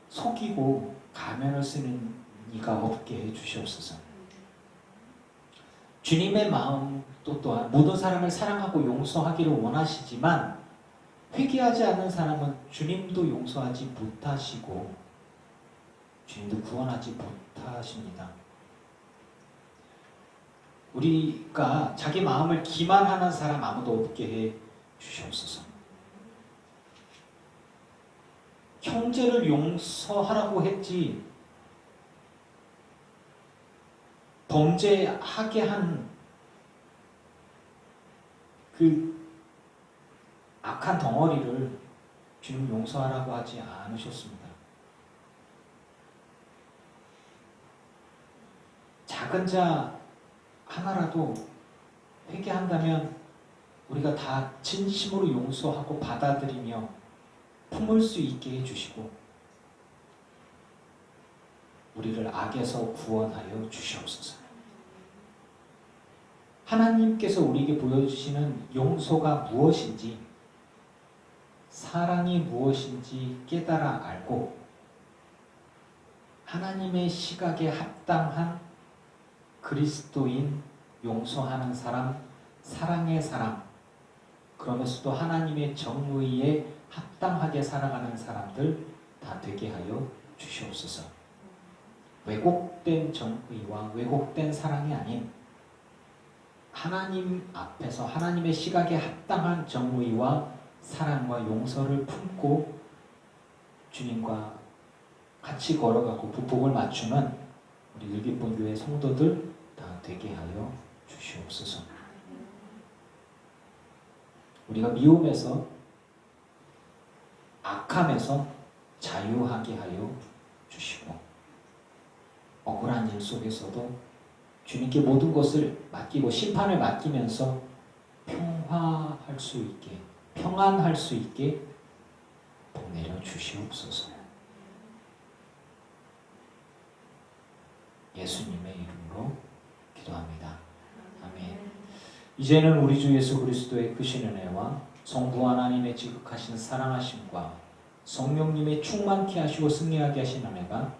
속이고 가면을 쓰는 이가 없게 해주시옵소서. 주님의 마음도 또한 모든 사람을 사랑하고 용서하기를 원하시지만 회개하지 않는 사람은 주님도 용서하지 못하시고 주님도 구원하지 못하십니다. 우리가 자기 마음을 기만하는 사람 아무도 없게 해 주시옵소서. 형제를 용서하라고 했지 범죄하게 한 그 악한 덩어리를 주님 용서하라고 하지 않으셨습니다. 작은 자 하나라도 회개한다면 우리가 다 진심으로 용서하고 받아들이며 품을 수 있게 해주시고 우리를 악에서 구원하여 주시옵소서. 하나님께서 우리에게 보여주시는 용서가 무엇인지, 사랑이 무엇인지 깨달아 알고 하나님의 시각에 합당한 그리스도인, 용서하는 사람, 사랑의 사람, 그러면서도 하나님의 정의에 합당하게 살아가는 사람들 다 되게 하여 주시옵소서. 왜곡된 정의와 왜곡된 사랑이 아닌 하나님 앞에서 하나님의 시각에 합당한 정의와 사랑과 용서를 품고 주님과 같이 걸어가고 부복을 맞추는 우리 늘기쁜 교회 성도들 다 되게 하여 주시옵소서. 우리가 미움에서 악함에서 자유하게 하여 주시고 억울한 일 속에서도 주님께 모든 것을 맡기고 심판을 맡기면서 평화할 수 있게, 평안할 수 있게 복 내려 주시옵소서. 예수님의 이름으로 기도합니다. 아멘. 이제는 우리 주 예수 그리스도의 크신 은혜와 성부 하나님의 지극하신 사랑하심과 성령님의 충만케 하시고 승리하게 하신 은혜가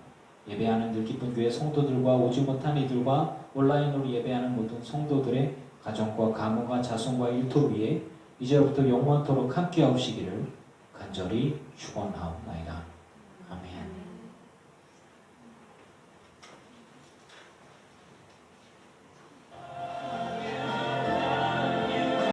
예배하는 늘기쁜 교회 성도들과 오지 못한 이들과 온라인으로 예배하는 모든 성도들의 가정과 가문과 자손과 일터 위에 이제부터 영원토록 함께 하시기를 간절히 축원하옵나이다. 아멘.